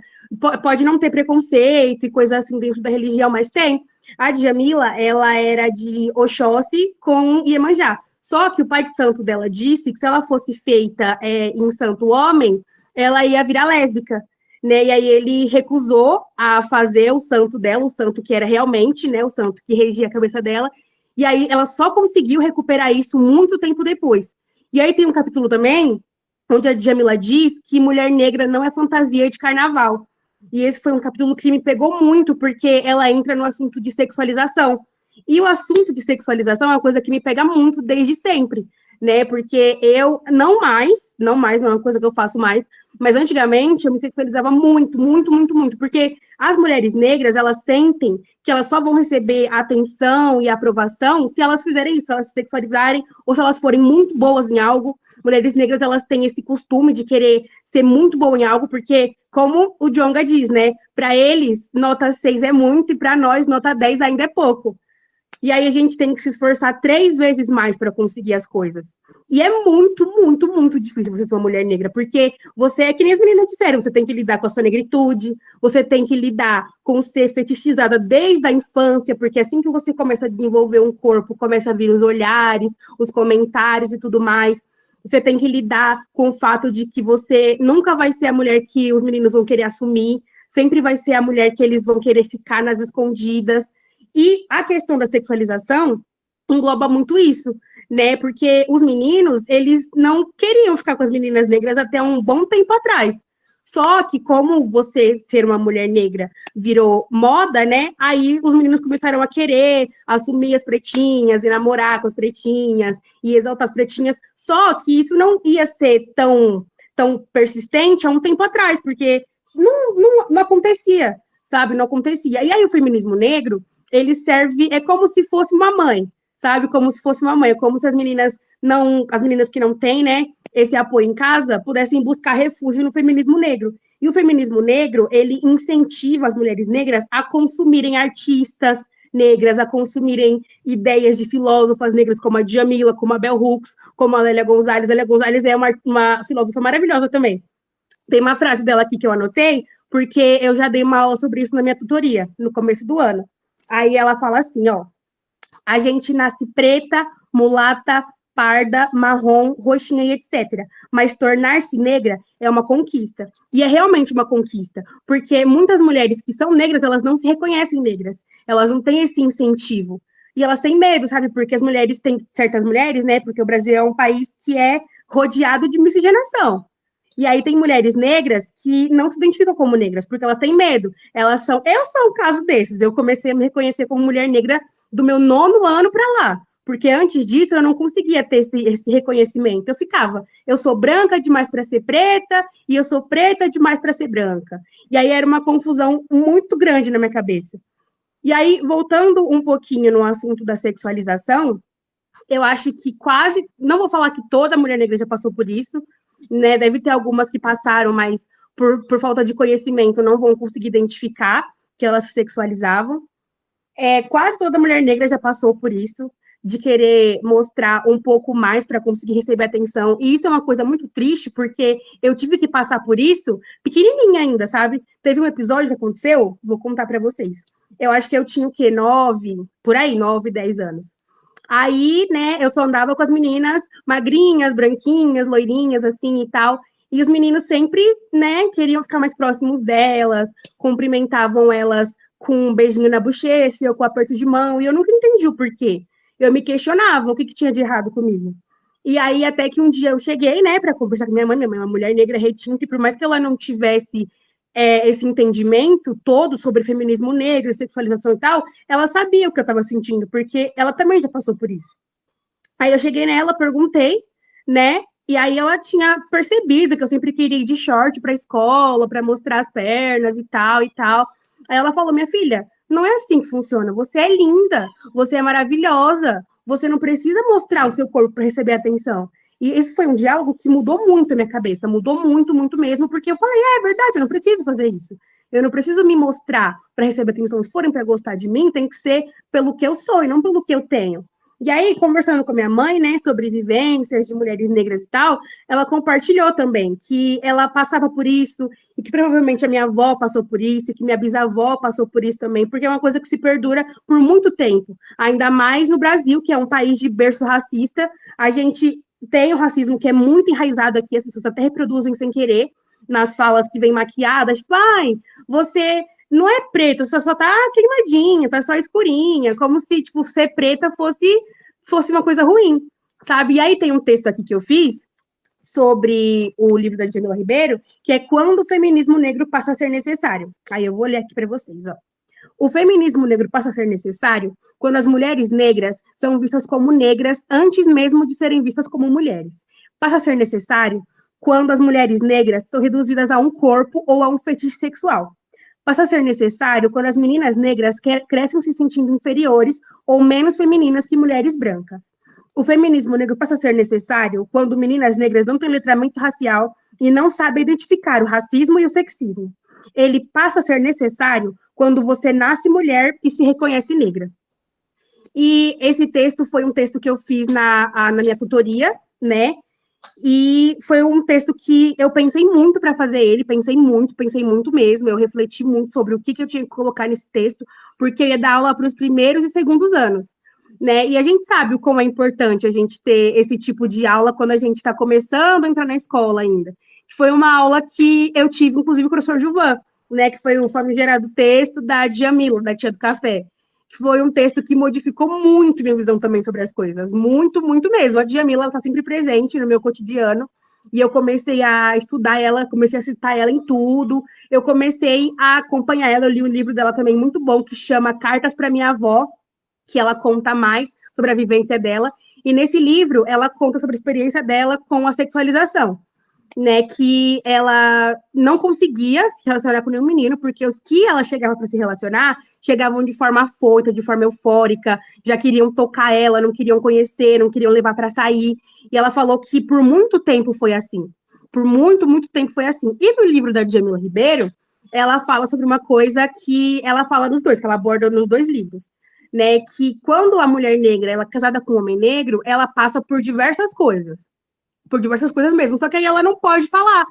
pode não ter preconceito e coisa assim dentro da religião, mas tem. A Djamila, ela era de Oxóssi com Iemanjá. Só que o pai de santo dela disse que se ela fosse feita em santo homem, ela ia virar lésbica, né? E aí ele recusou a fazer o santo dela, o santo que era realmente, né, o santo que regia a cabeça dela, e aí ela só conseguiu recuperar isso muito tempo depois. E aí tem um capítulo também, onde a Djamila diz que mulher negra não é fantasia de carnaval. E esse foi um capítulo que me pegou muito, porque ela entra no assunto de sexualização. E o assunto de sexualização é uma coisa que me pega muito desde sempre, né? Porque eu, não é uma coisa que eu faço mais, mas antigamente eu me sexualizava muito, muito, muito, muito, porque as mulheres negras, elas sentem que elas só vão receber atenção e aprovação se elas fizerem isso, se elas se sexualizarem, ou se elas forem muito boas em algo. Mulheres negras, elas têm esse costume de querer ser muito boa em algo, porque, como o Djonga diz, né, para eles, nota 6 é muito, e para nós, nota 10 ainda é pouco. E aí a gente tem que se esforçar 3 vezes mais para conseguir as coisas. E é muito, muito, muito difícil você ser uma mulher negra, porque você é que nem as meninas disseram, você tem que lidar com a sua negritude, você tem que lidar com ser fetichizada desde a infância, porque assim que você começa a desenvolver um corpo, começa a vir os olhares, os comentários e tudo mais. Você tem que lidar com o fato de que você nunca vai ser a mulher que os meninos vão querer assumir, sempre vai ser a mulher que eles vão querer ficar nas escondidas. E a questão da sexualização engloba muito isso, né? Porque os meninos, eles não queriam ficar com as meninas negras até um bom tempo atrás. Só que como você ser uma mulher negra virou moda, né? Aí os meninos começaram a querer assumir as pretinhas e namorar com as pretinhas e exaltar as pretinhas. Só que isso não ia ser tão persistente há um tempo atrás, porque não acontecia, sabe? Não acontecia. E aí o feminismo negro, ele serve, é como se fosse uma mãe, sabe? Como se fosse uma mãe, é como se as meninas que não têm, né, esse apoio em casa, pudessem buscar refúgio no feminismo negro. E o feminismo negro, ele incentiva as mulheres negras a consumirem artistas negras, a consumirem ideias de filósofas negras, como a Djamila, como a Bell Hooks, como a Lélia Gonzalez. A Lélia Gonzalez é uma filósofa maravilhosa também. Tem uma frase dela aqui que eu anotei, porque eu já dei uma aula sobre isso na minha tutoria, no começo do ano. Aí ela fala assim, ó, a gente nasce preta, mulata, parda, marrom, roxinha e etc. Mas tornar-se negra é uma conquista. E é realmente uma conquista, porque muitas mulheres que são negras, elas não se reconhecem negras. Elas não têm esse incentivo. E elas têm medo, sabe? Porque as mulheres têm, certas mulheres, né? Porque o Brasil é um país que é rodeado de miscigenação. E aí tem mulheres negras que não se identificam como negras, porque elas têm medo. Eu sou um caso desses. Eu comecei a me reconhecer como mulher negra do meu 9º ano para lá. Porque antes disso eu não conseguia ter esse reconhecimento. Eu ficava, eu sou branca demais para ser preta, e eu sou preta demais para ser branca. E aí era uma confusão muito grande na minha cabeça. E aí, voltando um pouquinho no assunto da sexualização, Eu acho que quase, não vou falar que toda mulher negra já passou por isso, né? Deve ter algumas que passaram, mas por falta de conhecimento não vão conseguir identificar que elas se sexualizavam. Quase toda mulher negra já passou por isso, de querer mostrar um pouco mais para conseguir receber atenção. E isso é uma coisa muito triste, porque eu tive que passar por isso pequenininha ainda, sabe? Teve um episódio que aconteceu, vou contar para vocês. Eu acho que eu tinha o quê? 9, 10 anos. Aí, né, eu só andava com as meninas magrinhas, branquinhas, loirinhas, assim e tal. E os meninos sempre, né, queriam ficar mais próximos delas, cumprimentavam elas com um beijinho na bochecha, eu com um aperto de mão, e eu nunca entendi o porquê. Eu me questionava o que tinha de errado comigo. E aí, até que um dia eu cheguei, né, para conversar com minha mãe é uma mulher negra retinta, e por mais que ela não tivesse esse entendimento todo sobre feminismo negro, sexualização e tal, ela sabia o que eu estava sentindo, porque ela também já passou por isso. Aí eu cheguei nela, perguntei, né? E aí ela tinha percebido que eu sempre queria ir de short para a escola, para mostrar as pernas e tal e tal. Aí ela falou: minha filha, não é assim que funciona. Você é linda, você é maravilhosa, você não precisa mostrar o seu corpo para receber atenção. E esse foi um diálogo que mudou muito a minha cabeça, mudou muito, muito mesmo, porque eu falei: é verdade, eu não preciso fazer isso. Eu não preciso me mostrar para receber atenção. Se forem para gostar de mim, tem que ser pelo que eu sou e não pelo que eu tenho. E aí, conversando com a minha mãe, né, sobre vivências de mulheres negras e tal, ela compartilhou também que ela passava por isso, e que provavelmente a minha avó passou por isso, e que minha bisavó passou por isso também, porque é uma coisa que se perdura por muito tempo, ainda mais no Brasil, que é um país de berço racista. A gente tem o racismo que é muito enraizado aqui, as pessoas até reproduzem sem querer, nas falas que vem maquiadas, tipo, ai, você não é preta, você só tá queimadinha, tá só escurinha, como se, tipo, ser preta fosse uma coisa ruim, sabe? E aí tem um texto aqui que eu fiz sobre o livro da Djamila Ribeiro, que é Quando o Feminismo Negro Passa a Ser Necessário. Aí eu vou ler aqui para vocês, ó. O feminismo negro passa a ser necessário quando as mulheres negras são vistas como negras antes mesmo de serem vistas como mulheres. Passa a ser necessário quando as mulheres negras são reduzidas a um corpo ou a um fetiche sexual. Passa a ser necessário quando as meninas negras crescem se sentindo inferiores ou menos femininas que mulheres brancas. O feminismo negro passa a ser necessário quando meninas negras não têm letramento racial e não sabem identificar o racismo e o sexismo. Ele passa a ser necessário quando você nasce mulher e se reconhece negra. E esse texto foi um texto que eu fiz na minha tutoria, né? E foi um texto que eu pensei muito para fazer ele, pensei muito mesmo. Eu refleti muito sobre o que eu tinha que colocar nesse texto, porque eu ia dar aula para os primeiros e segundos anos, né? E a gente sabe o quão é importante a gente ter esse tipo de aula quando a gente está começando a entrar na escola ainda. Foi uma aula que eu tive, inclusive, com o professor Gilvan, né? Que foi o famigerado texto da Djamila, da Tia do Café. Que foi um texto que modificou muito minha visão também sobre as coisas. Muito, muito mesmo. A Djamila está sempre presente no meu cotidiano. E eu comecei a estudar ela, comecei a citar ela em tudo. Eu comecei a acompanhar ela. Eu li um livro dela também muito bom, que chama Cartas para Minha Avó, que ela conta mais sobre a vivência dela. E nesse livro, ela conta sobre a experiência dela com a sexualização, né, que ela não conseguia se relacionar com nenhum menino, porque os que ela chegava para se relacionar, chegavam de forma afoita, de forma eufórica, já queriam tocar ela, não queriam conhecer, não queriam levar para sair, e ela falou que por muito tempo foi assim, por muito, muito tempo foi assim. E no livro da Djamila Ribeiro, ela fala sobre uma coisa que ela fala nos dois, que ela aborda nos dois livros, né, que quando a mulher negra, ela é casada com um homem negro, ela passa por diversas coisas mesmo, só que aí ela não pode falar,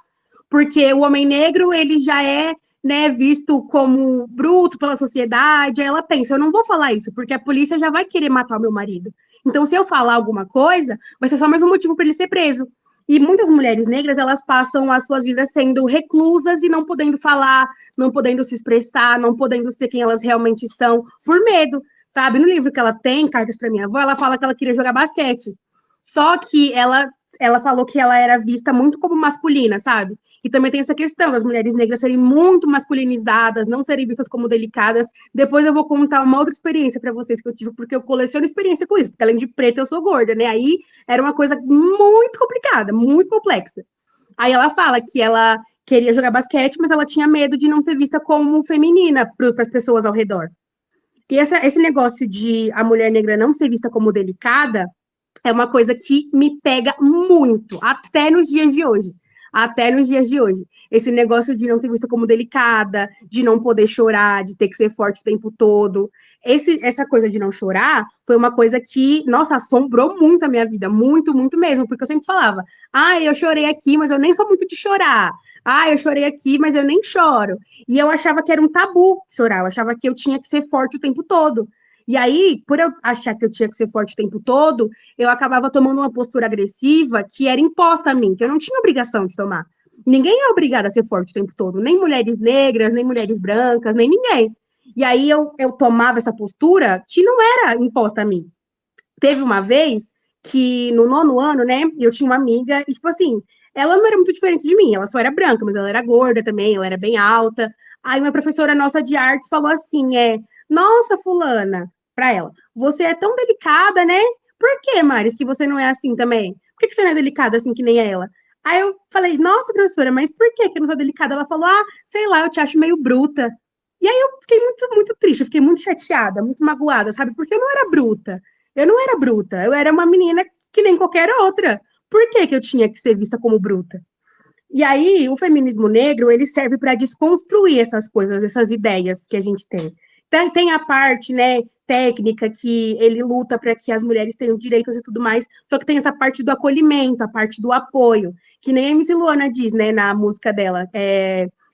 porque o homem negro, ele já é, né, visto como bruto pela sociedade. Aí ela pensa: eu não vou falar isso, porque a polícia já vai querer matar o meu marido, então se eu falar alguma coisa, vai ser só mais um motivo para ele ser preso. E muitas mulheres negras, elas passam as suas vidas sendo reclusas e não podendo falar, não podendo se expressar, não podendo ser quem elas realmente são, por medo, sabe? No livro que ela tem, Cartas para Minha Avó, ela fala que ela queria jogar basquete, só que ela falou que ela era vista muito como masculina, sabe? E também tem essa questão das mulheres negras serem muito masculinizadas, não serem vistas como delicadas. Depois eu vou contar uma outra experiência para vocês que eu tive, porque eu coleciono experiência com isso, porque além de preta eu sou gorda, né? Aí era uma coisa muito complicada, muito complexa. Aí ela fala que ela queria jogar basquete, mas ela tinha medo de não ser vista como feminina para as pessoas ao redor. E esse negócio de a mulher negra não ser vista como delicada, é uma coisa que me pega muito, até nos dias de hoje. Até nos dias de hoje. Esse negócio de não ser vista como delicada, de não poder chorar, de ter que ser forte o tempo todo. Essa coisa de não chorar foi uma coisa que, nossa, assombrou muito a minha vida. Muito, muito mesmo. Porque eu sempre falava, eu chorei aqui, mas eu nem sou muito de chorar. Eu chorei aqui, mas eu nem choro. E eu achava que era um tabu chorar. Eu achava que eu tinha que ser forte o tempo todo. E aí, por eu achar que eu tinha que ser forte o tempo todo, eu acabava tomando uma postura agressiva que era imposta a mim, que eu não tinha obrigação de tomar. Ninguém é obrigado a ser forte o tempo todo, nem mulheres negras, nem mulheres brancas, nem ninguém. E aí eu tomava essa postura que não era imposta a mim. Teve uma vez que no 9º ano, né, eu tinha uma amiga e, tipo assim, ela não era muito diferente de mim, ela só era branca, mas ela era gorda também, ela era bem alta. Aí uma professora nossa de artes falou assim, nossa, fulana, pra ela, você é tão delicada, né? Por que, Maris, que você não é assim também? Por que você não é delicada assim que nem ela? Aí eu falei, nossa, professora, mas por que eu não sou delicada? Ela falou, sei lá, eu te acho meio bruta. E aí eu fiquei muito, muito triste, eu fiquei muito chateada, muito magoada, sabe? Porque eu não era bruta. Eu não era bruta, eu era uma menina que nem qualquer outra. Por que eu tinha que ser vista como bruta? E aí, o feminismo negro, ele serve para desconstruir essas coisas, essas ideias que a gente tem. Tem a parte, né, técnica, que ele luta para que as mulheres tenham direitos e tudo mais, só que tem essa parte do acolhimento, a parte do apoio, que nem a MC Luana diz, né, na música dela,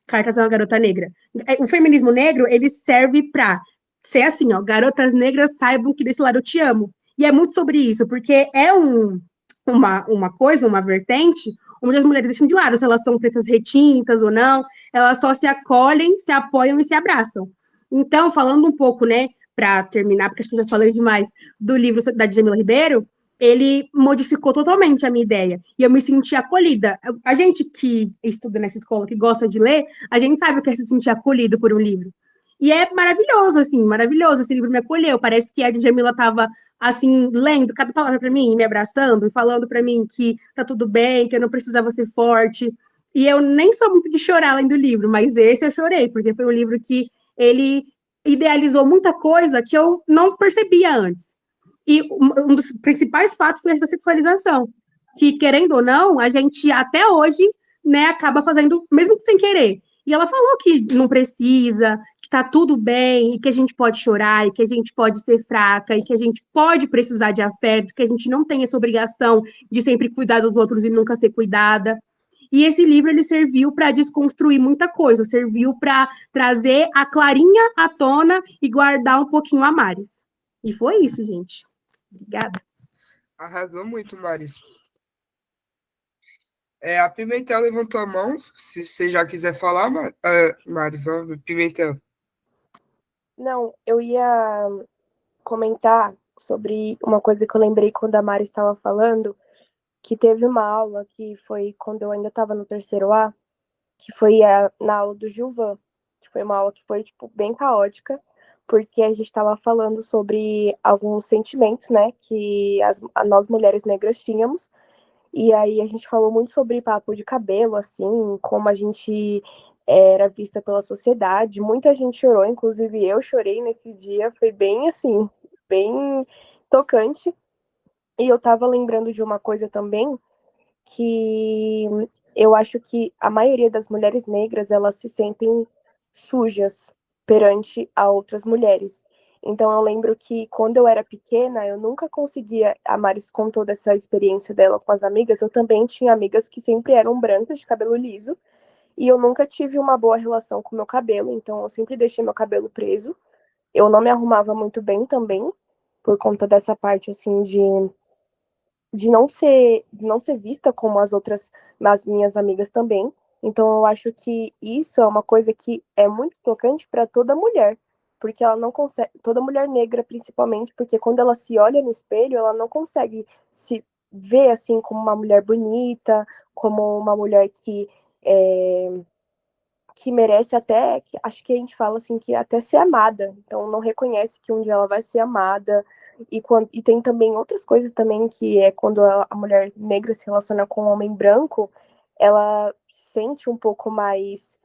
Cartas a uma Garota Negra. O feminismo negro, ele serve para ser assim, ó, garotas negras saibam que desse lado eu te amo. E é muito sobre isso, porque é uma coisa, uma vertente, onde as mulheres deixam de lado se elas são pretas retintas ou não, elas só se acolhem, se apoiam e se abraçam. Então, falando um pouco, né, para terminar, porque acho que eu já falei demais, do livro da Djamila Ribeiro, ele modificou totalmente a minha ideia. E eu me senti acolhida. A gente que estuda nessa escola, que gosta de ler, a gente sabe o que é se sentir acolhido por um livro. E é maravilhoso, assim, maravilhoso. Esse livro me acolheu. Parece que a Djamila estava, assim, lendo cada palavra para mim, me abraçando e falando para mim que tá tudo bem, que eu não precisava ser forte. E eu nem sou muito de chorar lendo o livro, mas esse eu chorei, porque foi um livro que ele idealizou muita coisa que eu não percebia antes. E um dos principais fatos foi essa sexualização, que, querendo ou não, a gente até hoje, né, acaba fazendo, mesmo que sem querer. E ela falou que não precisa, que está tudo bem, e que a gente pode chorar, e que a gente pode ser fraca, e que a gente pode precisar de afeto, que a gente não tem essa obrigação de sempre cuidar dos outros e nunca ser cuidada. E esse livro ele serviu para desconstruir muita coisa, serviu para trazer a Clarinha à tona e guardar um pouquinho a Maris. E foi isso, gente. Obrigada. Arrasou muito, Maris. A Pimentel levantou a mão. Se você já quiser falar, Maris, Pimentel. Não, eu ia comentar sobre uma coisa que eu lembrei quando a Mari estava falando, que teve uma aula que foi quando eu ainda estava no 3º A, que foi na aula do Gilvan, que foi uma aula que foi, tipo, bem caótica, porque a gente estava falando sobre alguns sentimentos, né, que nós mulheres negras tínhamos, e aí a gente falou muito sobre papo de cabelo, assim, como a gente era vista pela sociedade. Muita gente chorou, inclusive eu chorei nesse dia, foi bem, assim, bem tocante. E eu tava lembrando de uma coisa também, que eu acho que a maioria das mulheres negras, elas se sentem sujas perante a outras mulheres. Então eu lembro que quando eu era pequena, eu nunca conseguia, a Maris contou dessa experiência dela com as amigas, eu também tinha amigas que sempre eram brancas, de cabelo liso, e eu nunca tive uma boa relação com o meu cabelo, então eu sempre deixei meu cabelo preso. Eu não me arrumava muito bem também, por conta dessa parte, assim, de não ser vista como as minhas amigas também. Então eu acho que isso é uma coisa que é muito tocante para toda mulher, porque ela não consegue, toda mulher negra principalmente, porque quando ela se olha no espelho, ela não consegue se ver assim como uma mulher bonita, como uma mulher que merece até, que, acho que a gente fala assim, que até ser amada. Então não reconhece que um dia ela vai ser amada. E tem também outras coisas também, que é quando a mulher negra se relaciona com um homem branco, ela se sente um pouco mais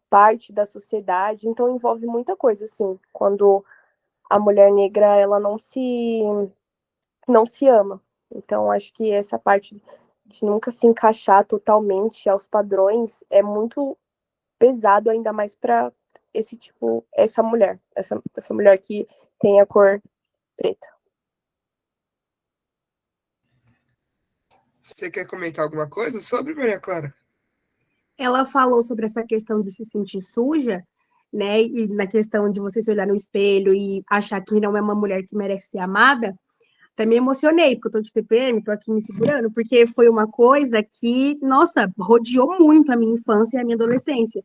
parte da sociedade. Então envolve muita coisa, assim, quando a mulher negra ela não se ama. Então, acho que essa parte de nunca se encaixar totalmente aos padrões é muito pesado, ainda mais para essa mulher, essa mulher que tem a cor preta. Você quer comentar alguma coisa sobre, Maria Clara? Ela falou sobre essa questão de se sentir suja, né? E na questão de você se olhar no espelho e achar que não é uma mulher que merece ser amada. Até me emocionei, porque eu tô de TPM, tô aqui me segurando, porque foi uma coisa que, nossa, rodeou muito a minha infância e a minha adolescência.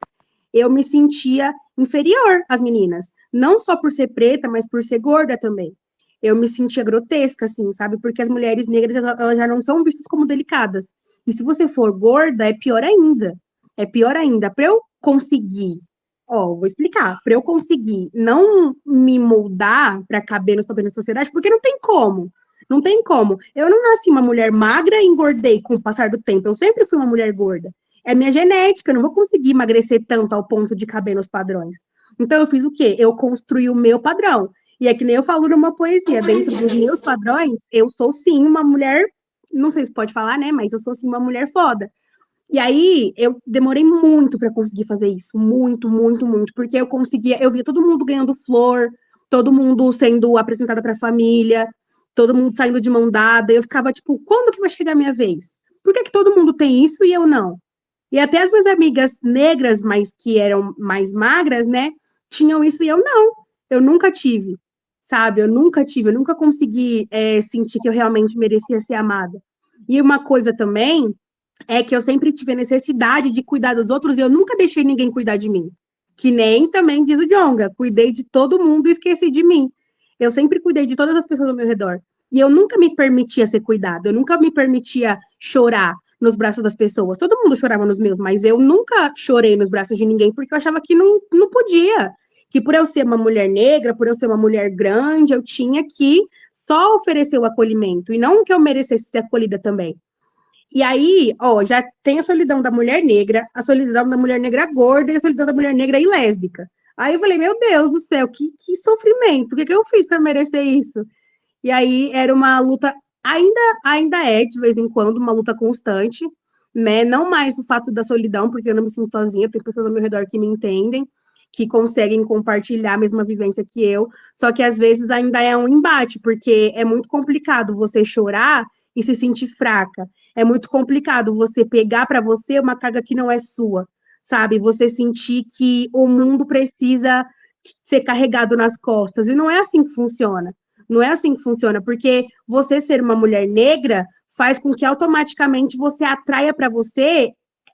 Eu me sentia inferior às meninas, não só por ser preta, mas por ser gorda também. Eu me sentia grotesca, assim, sabe? Porque as mulheres negras, elas já não são vistas como delicadas. E se você for gorda, é pior ainda. É pior ainda. Para eu conseguir, vou explicar, para eu conseguir não me moldar para caber nos padrões da sociedade, porque não tem como. Não tem como. Eu não nasci uma mulher magra e engordei com o passar do tempo. Eu sempre fui uma mulher gorda. É minha genética, eu não vou conseguir emagrecer tanto ao ponto de caber nos padrões. Então eu fiz o quê? Eu construí o meu padrão. E é que nem eu falo numa poesia, dentro dos meus padrões, eu sou sim uma mulher, não sei se pode falar, né, mas eu sou sim uma mulher foda. E aí eu demorei muito para conseguir fazer isso, muito, muito, muito, porque eu via todo mundo ganhando flor, todo mundo sendo apresentada para a família, todo mundo saindo de mão dada, e eu ficava tipo, quando que vai chegar a minha vez? Por que todo mundo tem isso e eu não? E até as minhas amigas negras, mas que eram mais magras, né, tinham isso e eu não. Eu nunca tive, sabe? Eu nunca consegui sentir que eu realmente merecia ser amada. E uma coisa também é que eu sempre tive a necessidade de cuidar dos outros e eu nunca deixei ninguém cuidar de mim. Que nem também diz o Djonga, cuidei de todo mundo e esqueci de mim. Eu sempre cuidei de todas as pessoas ao meu redor. E eu nunca me permitia ser cuidado, eu nunca me permitia chorar nos braços das pessoas. Todo mundo chorava nos meus, mas eu nunca chorei nos braços de ninguém porque eu achava que não podia. Que por eu ser uma mulher negra, por eu ser uma mulher grande, eu tinha que só oferecer o acolhimento e não que eu merecesse ser acolhida também. E aí, já tem a solidão da mulher negra, a solidão da mulher negra gorda e a solidão da mulher negra e lésbica. Aí eu falei, meu Deus do céu, que sofrimento, o que eu fiz para merecer isso? E aí era uma luta, ainda é, de vez em quando, uma luta constante, né? Não mais o fato da solidão, porque eu não me sinto sozinha, tem pessoas ao meu redor que me entendem, que conseguem compartilhar a mesma vivência que eu, só que às vezes ainda é um embate, porque é muito complicado você chorar e se sentir fraca. É muito complicado você pegar para você uma carga que não é sua, sabe? Você sentir que o mundo precisa ser carregado nas costas, e não é assim que funciona. Não é assim que funciona, porque você ser uma mulher negra faz com que automaticamente você atraia para você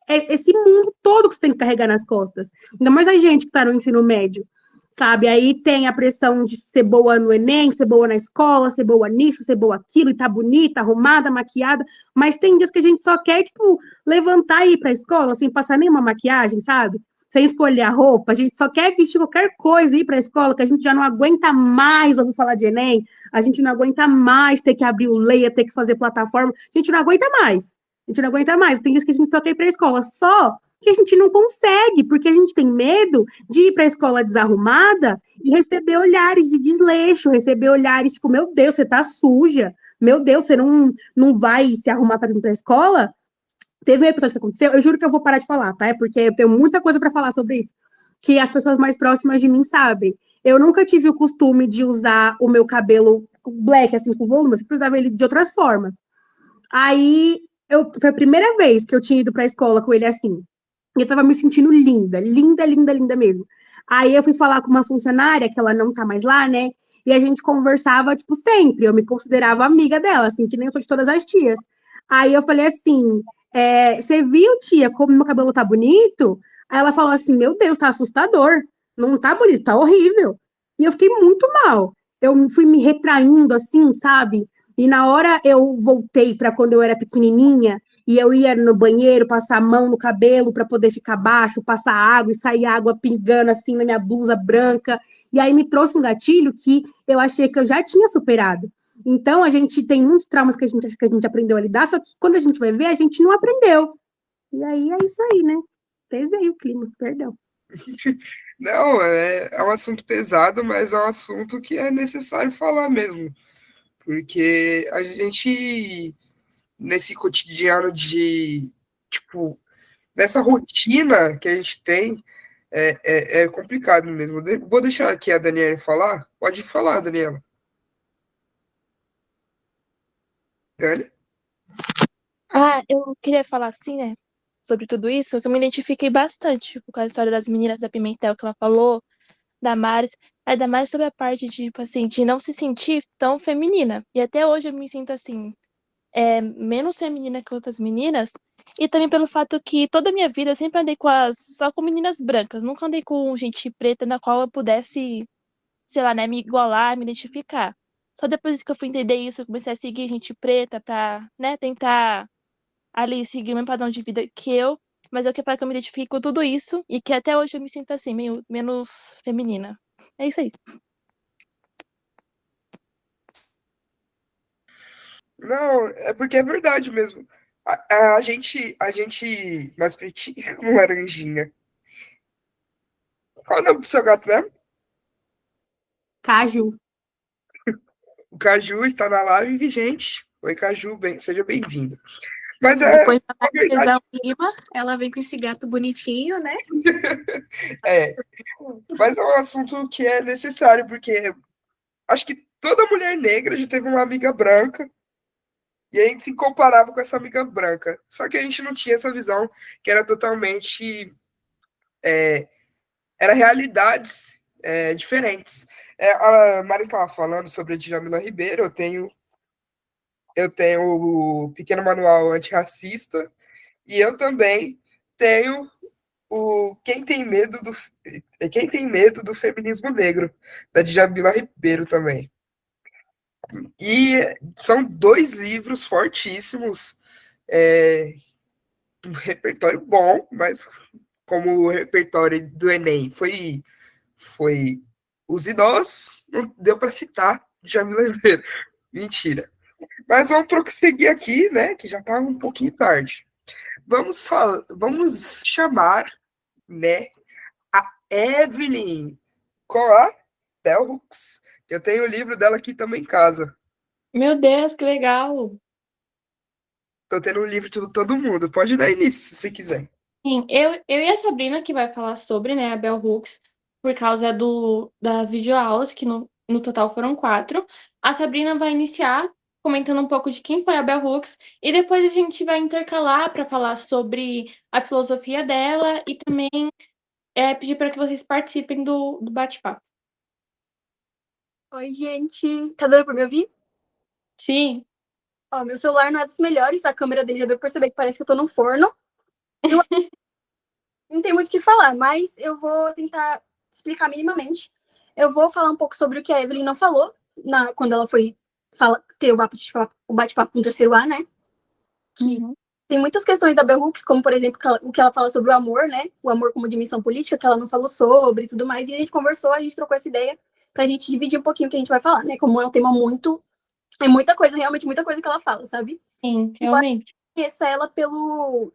esse mundo todo que você tem que carregar nas costas. Ainda mais a gente que está no ensino médio, sabe? Aí tem a pressão de ser boa no Enem, ser boa na escola, ser boa nisso, ser boa aquilo, e tá bonita, arrumada, maquiada, mas tem dias que a gente só quer, tipo, levantar e ir pra escola sem passar nenhuma maquiagem, sabe? Sem escolher a roupa, a gente só quer vestir qualquer coisa e ir pra escola, que a gente já não aguenta mais ouvir falar de Enem, a gente não aguenta mais ter que abrir o Leia, ter que fazer plataforma, a gente não aguenta mais. A gente não aguenta mais. Tem dias que a gente só quer ir pra escola, só que a gente não consegue, porque a gente tem medo de ir para a escola desarrumada e receber olhares de desleixo, receber olhares tipo, meu Deus, você tá suja, meu Deus, você não vai se arrumar para ir para a escola? Teve um episódio que aconteceu, eu juro que eu vou parar de falar, tá? Porque eu tenho muita coisa para falar sobre isso, que as pessoas mais próximas de mim sabem. Eu nunca tive o costume de usar o meu cabelo black, assim, com volume, eu sempre usava ele de outras formas. Aí, foi a primeira vez que eu tinha ido para a escola com ele assim. E eu tava me sentindo linda, linda, linda, linda mesmo. Aí eu fui falar com uma funcionária, que ela não tá mais lá, né? E a gente conversava, tipo, sempre. Eu me considerava amiga dela, assim, que nem eu sou de todas as tias. Aí eu falei assim, você viu, tia, como meu cabelo tá bonito? Aí ela falou assim, meu Deus, tá assustador. Não tá bonito, tá horrível. E eu fiquei muito mal. Eu fui me retraindo, assim, sabe? E na hora eu voltei para quando eu era pequenininha, e eu ia no banheiro passar a mão no cabelo para poder ficar baixo, passar água e sair água pingando assim na minha blusa branca. E aí me trouxe um gatilho que eu achei que eu já tinha superado. Então a gente tem muitos traumas que a gente acha que a gente aprendeu a lidar, só que quando a gente vai ver, a gente não aprendeu. E aí é isso aí, né? Pesei o clima, perdão. Não, é um assunto pesado, mas é um assunto que é necessário falar mesmo. Porque a gente, nesse cotidiano de, tipo, nessa rotina que a gente tem, é complicado mesmo. Vou deixar aqui a Daniela falar. Pode falar, Daniela. Dani? Eu queria falar assim, né, sobre tudo isso, que eu me identifiquei bastante, tipo, com a história das meninas da Pimentel que ela falou, da Maris, ainda mais sobre a parte de, tipo assim, de não se sentir tão feminina. E até hoje eu me sinto assim, menos feminina que outras meninas, e também pelo fato que toda a minha vida eu sempre andei só com meninas brancas, nunca andei com gente preta na qual eu pudesse, sei lá, né, me igualar, me identificar. Só depois que eu fui entender isso, eu comecei a seguir gente preta pra, né, tentar ali seguir o mesmo padrão de vida que eu, mas eu quero falar que eu me identifico com tudo isso e que até hoje eu me sinto assim, meio menos feminina. É isso aí. Não, é porque é verdade mesmo. A gente mais pretinha, com laranjinha. Qual é o nome do seu gato mesmo? Caju. O Caju está na live, gente. Oi, Caju, seja bem-vindo. Mas Depois da é verdade. Marquesão Lima, ela vem com esse gato bonitinho, né? É, mas é um assunto que é necessário, porque acho que toda mulher negra já teve uma amiga branca, e aí se comparava com essa amiga branca. Só que a gente não tinha essa visão, que era totalmente. Era realidades diferentes. A Mari estava falando sobre a Djamila Ribeiro, eu tenho o Pequeno Manual Antirracista, e eu também tenho Quem Tem Medo do Feminismo Negro, da Djamila Ribeiro também. E são dois livros fortíssimos, um repertório bom, mas como o repertório do Enem foi os idosos, não deu para citar Djamila Ribeiro. Mentira. Mas vamos prosseguir aqui, né? Que já está um pouquinho tarde. Vamos chamar, né, a Evelyn com a Bell Hooks. Eu tenho o livro dela aqui também em casa. Meu Deus, que legal! Tô tendo um livro de todo mundo. Pode dar início, se você quiser. Sim, eu e a Sabrina que vai falar sobre, né, a Bell Hooks, por causa das videoaulas, que no total foram 4. A Sabrina vai iniciar comentando um pouco de quem foi a Bell Hooks, e depois a gente vai intercalar para falar sobre a filosofia dela e também pedir para que vocês participem do bate-papo. Oi, gente. Tá dando pra me ouvir? Sim. Ó, meu celular não é dos melhores, a câmera dele já deu pra perceber que parece que eu tô num forno. Não tem muito o que falar, mas eu vou tentar explicar minimamente. Eu vou falar um pouco sobre o que a Evelyn não falou quando ela foi ter o bate-papo com o terceiro A, né? Que tem muitas questões da Bell Hooks, como, por exemplo, o que ela fala sobre o amor, né? O amor como dimensão política, que ela não falou sobre e tudo mais. E a gente conversou, a gente trocou essa ideia pra gente dividir um pouquinho o que a gente vai falar, né? Como é um tema muito... É muita coisa, realmente muita coisa que ela fala, sabe? Sim, realmente. Eu conheço ela pelo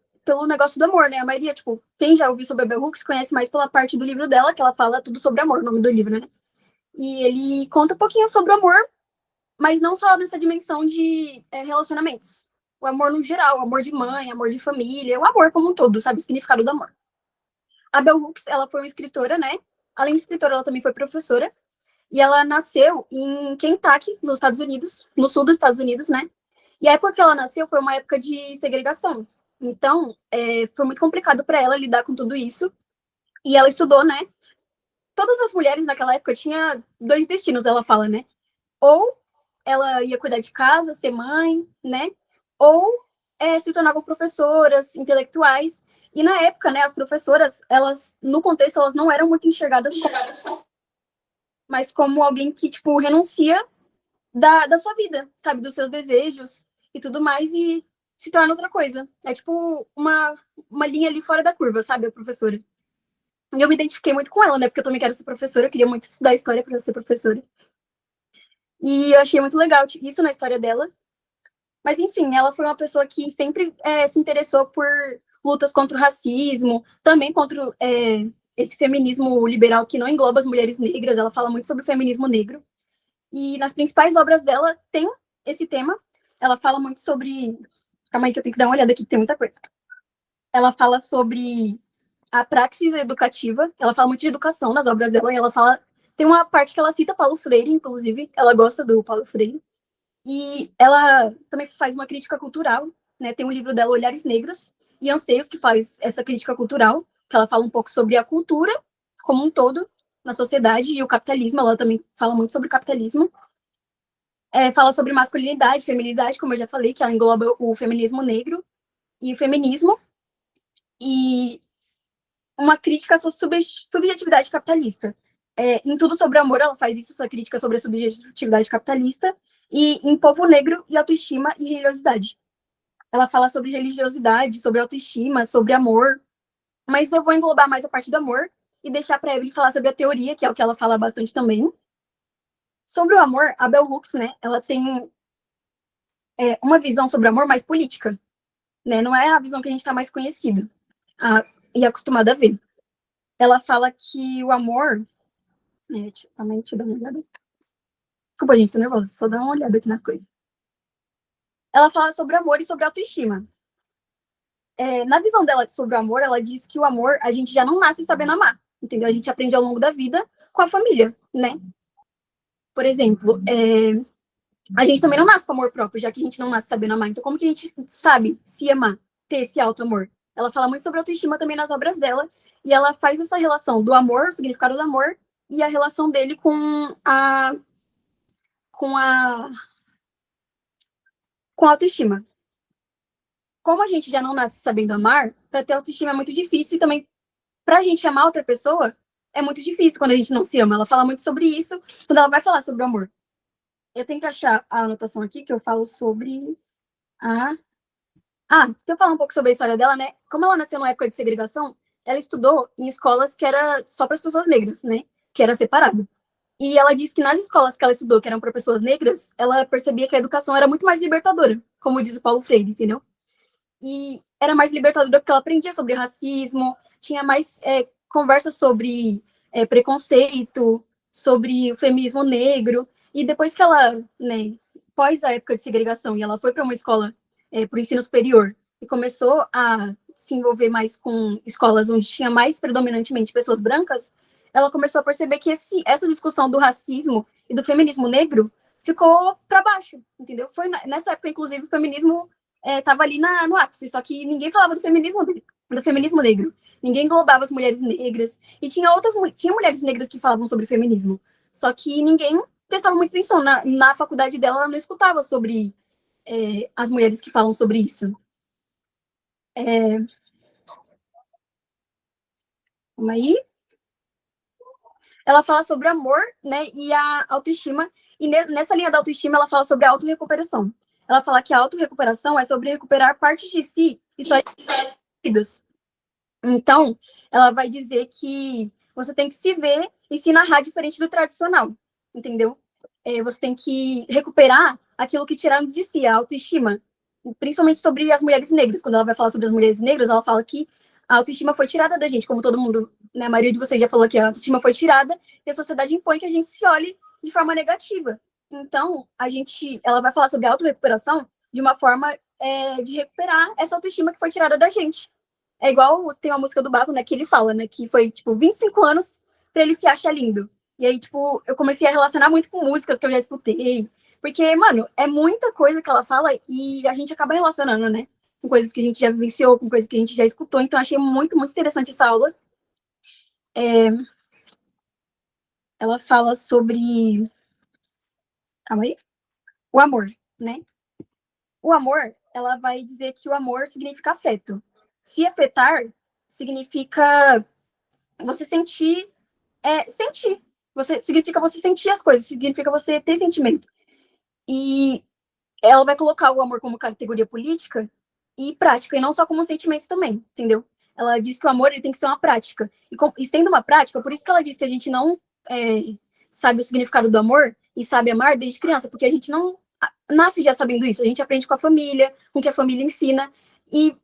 negócio do amor, né? A maioria, tipo, quem já ouviu sobre a Bell Hooks conhece mais pela parte do livro dela, que ela fala tudo sobre amor, o nome do livro, né? E ele conta um pouquinho sobre o amor, mas não só nessa dimensão de relacionamentos. O amor no geral, o amor de mãe, amor de família, o amor como um todo, sabe? O significado do amor. A Bell Hooks, ela foi uma escritora, né? Além de escritora, ela também foi professora. E ela nasceu em Kentucky, nos Estados Unidos, no sul dos Estados Unidos, né? E a época que ela nasceu foi uma época de segregação. Então, foi muito complicado para ela lidar com tudo isso. E ela estudou, né? Todas as mulheres naquela época tinham 2 destinos, ela fala, né? Ou ela ia cuidar de casa, ser mãe, né? Ou se tornavam professoras, intelectuais. E na época, né, as professoras, elas, no contexto, elas não eram muito enxergadas mas como alguém que, tipo, renuncia da sua vida, sabe? Dos seus desejos e tudo mais, e se torna outra coisa. É tipo uma linha ali fora da curva, sabe? A professora. E eu me identifiquei muito com ela, né? Porque eu também quero ser professora, eu queria muito estudar história para ser professora. E eu achei muito legal isso na história dela. Mas, enfim, ela foi uma pessoa que sempre se interessou por lutas contra o racismo, também contra esse feminismo liberal que não engloba as mulheres negras. Ela fala muito sobre o feminismo negro. E nas principais obras dela tem esse tema. Ela fala muito sobre... Calma aí que eu tenho que dar uma olhada aqui, que tem muita coisa. Ela fala sobre a praxis educativa. Ela fala muito de educação nas obras dela. E ela fala... Tem uma parte que ela cita Paulo Freire, inclusive. Ela gosta do Paulo Freire. E ela também faz uma crítica cultural, né? Tem um livro dela, Olhares Negros e Anseios, que faz essa crítica cultural, que ela fala um pouco sobre a cultura como um todo na sociedade e o capitalismo. Ela também fala muito sobre o capitalismo. Fala sobre masculinidade, feminilidade, como eu já falei, que ela engloba o feminismo negro e o feminismo. E uma crítica à sua subjetividade capitalista. Em Tudo sobre Amor, ela faz isso, essa crítica sobre a subjetividade capitalista. E em Povo Negro e Autoestima e Religiosidade. Ela fala sobre religiosidade, sobre autoestima, sobre amor. Mas eu vou englobar mais a parte do amor e deixar para Evelyn falar sobre a teoria, que é o que ela fala bastante também. Sobre o amor, a Bell Hooks, né, ela tem uma visão sobre o amor mais política. Né? Não é a visão que a gente está mais conhecida e acostumada a ver. Ela fala que o amor... Deixa eu dar uma olhada. Desculpa, gente, tô nervosa. Só dá uma olhada aqui nas coisas. Ela fala sobre amor e sobre autoestima. Na visão dela sobre o amor, ela diz que o amor, a gente já não nasce sabendo amar, entendeu? A gente aprende ao longo da vida com a família, né? Por exemplo, a gente também não nasce com amor próprio, já que a gente não nasce sabendo amar. Então, como que a gente sabe se amar, ter esse auto-amor? Ela fala muito sobre autoestima também nas obras dela, e ela faz essa relação do amor, o significado do amor, e a relação dele com a autoestima. Como a gente já não nasce sabendo amar, para ter autoestima é muito difícil, e também para a gente amar outra pessoa é muito difícil quando a gente não se ama. Ela fala muito sobre isso quando ela vai falar sobre o amor. Eu tenho que achar a anotação aqui que eu falo sobre se eu falar um pouco sobre a história dela, né? Como ela nasceu numa época de segregação, ela estudou em escolas que era só para as pessoas negras, né? Que era separado. E ela disse que nas escolas que ela estudou, que eram para pessoas negras, ela percebia que a educação era muito mais libertadora, como diz o Paulo Freire, entendeu? E era mais libertadora porque ela aprendia sobre racismo, tinha mais conversa sobre preconceito, sobre o feminismo negro. E depois que ela, né, pós a época de segregação, e ela foi para uma escola para o ensino superior, e começou a se envolver mais com escolas onde tinha mais predominantemente pessoas brancas, ela começou a perceber que essa discussão do racismo e do feminismo negro ficou para baixo, entendeu? Foi nessa época, inclusive, o feminismo estava ali no ápice, só que ninguém falava do feminismo negro. Ninguém englobava as mulheres negras. E tinha mulheres negras que falavam sobre feminismo. Só que ninguém prestava muita atenção. Na faculdade dela, ela não escutava sobre as mulheres que falam sobre isso. Calma aí. Ela fala sobre amor, né, e a autoestima. E nessa linha da autoestima, ela fala sobre a autorrecuperação. Ela fala que a autorrecuperação é sobre recuperar partes de si históricas. Então, ela vai dizer que você tem que se ver e se narrar diferente do tradicional, entendeu? Você tem que recuperar aquilo que tiraram de si, a autoestima. Principalmente sobre as mulheres negras. Quando ela vai falar sobre as mulheres negras, ela fala que a autoestima foi tirada da gente, como todo mundo, né, a maioria de vocês já falou que a autoestima foi tirada, e a sociedade impõe que a gente se olhe de forma negativa. Então, ela vai falar sobre a autorrecuperação de uma forma de recuperar essa autoestima que foi tirada da gente. É igual tem uma música do Baco, né, que ele fala, né, que foi, 25 anos para ele se achar lindo. E aí, eu comecei a relacionar muito com músicas que eu já escutei, porque, mano, é muita coisa que ela fala e a gente acaba relacionando, né, com coisas que a gente já vivenciou, com coisas que a gente já escutou. Então, achei muito, muito interessante essa aula. Ela fala sobre... Calma aí. O amor, né? O amor, ela vai dizer que o amor significa afeto. Se afetar, significa você sentir... sentir. Significa você sentir as coisas, significa você ter sentimento. E ela vai colocar o amor como categoria política e prática, e não só como sentimento também, entendeu? Ela diz que o amor ele tem que ser uma prática. E sendo uma prática, por isso que ela diz que a gente não sabe o significado do amor e sabe amar desde criança, porque a gente não nasce já sabendo isso. A gente aprende com a família, com o que a família ensina. E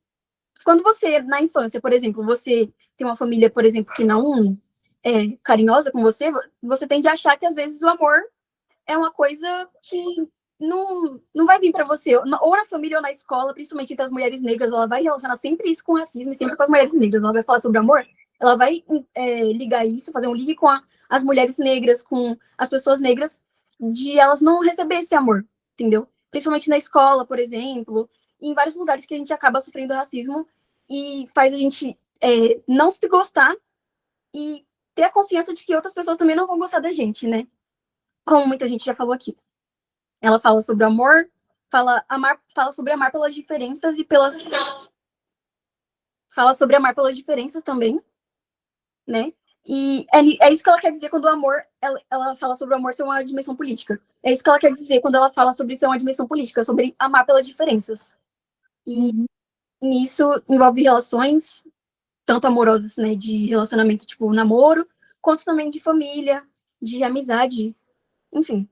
quando você, na infância, por exemplo, você tem uma família, por exemplo, que não é carinhosa com você, você tende a achar que, às vezes, o amor é uma coisa que não vai vir para você, ou na família ou na escola, principalmente entre as mulheres negras, ela vai relacionar sempre isso com racismo e sempre com as mulheres negras. Ela vai falar sobre amor, ela vai ligar isso, fazer um ligue com as mulheres negras, com as pessoas negras, de elas não receber esse amor, entendeu? Principalmente na escola, por exemplo, em vários lugares que a gente acaba sofrendo racismo e faz a gente não se gostar e ter a confiança de que outras pessoas também não vão gostar da gente, né? Como muita gente já falou aqui. Ela fala sobre amor, fala sobre amar pelas diferenças e fala sobre amar pelas diferenças também, né? E é isso que ela quer dizer quando o amor, ela fala sobre o amor ser uma dimensão política. É isso que ela quer dizer quando ela fala sobre ser uma dimensão política, sobre amar pelas diferenças. E nisso envolve relações, tanto amorosas, né, de relacionamento, tipo, namoro, quanto também de família, de amizade, enfim.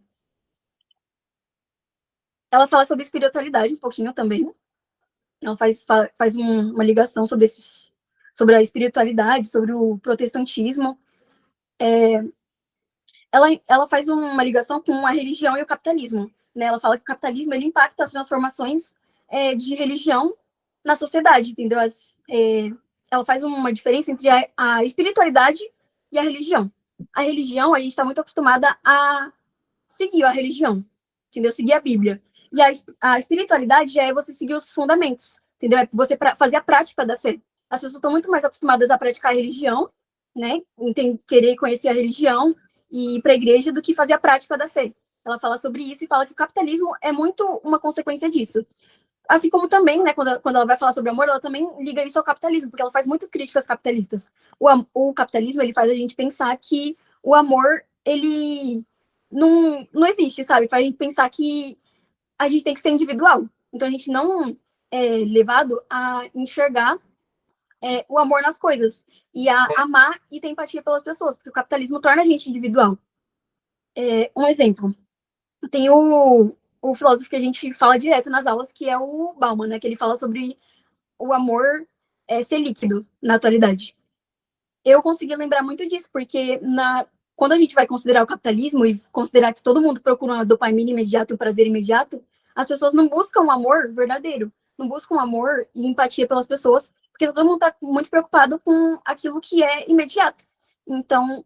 Ela fala sobre espiritualidade um pouquinho também. Ela faz uma ligação sobre a espiritualidade, sobre o protestantismo. Ela faz uma ligação com a religião e o capitalismo, né? Ela fala que o capitalismo ele impacta as transformações de religião na sociedade, entendeu? Ela faz uma diferença entre a espiritualidade e a religião. A religião, a gente está muito acostumada a seguir a religião, entendeu? Seguir a Bíblia. E a espiritualidade é você seguir os fundamentos, entendeu? É você fazer a prática da fé. As pessoas estão muito mais acostumadas a praticar a religião, né? Querer conhecer a religião e ir para a igreja do que fazer a prática da fé. Ela fala sobre isso e fala que o capitalismo é muito uma consequência disso. Assim como também, né, quando ela vai falar sobre amor, ela também liga isso ao capitalismo, porque ela faz muito críticas capitalistas. O capitalismo, ele faz a gente pensar que o amor, ele não existe, sabe? Faz a gente pensar que a gente tem que ser individual. Então, a gente não é levado a enxergar o amor nas coisas e a amar e ter empatia pelas pessoas, porque o capitalismo torna a gente individual. Um exemplo, tem o filósofo que a gente fala direto nas aulas, que é o Bauman, né? Que ele fala sobre o amor ser líquido na atualidade. Eu consegui lembrar muito disso, porque quando a gente vai considerar o capitalismo e considerar que todo mundo procura uma dopamina imediata e um prazer imediato, as pessoas não buscam um amor verdadeiro, não buscam amor e empatia pelas pessoas, porque todo mundo está muito preocupado com aquilo que é imediato. Então,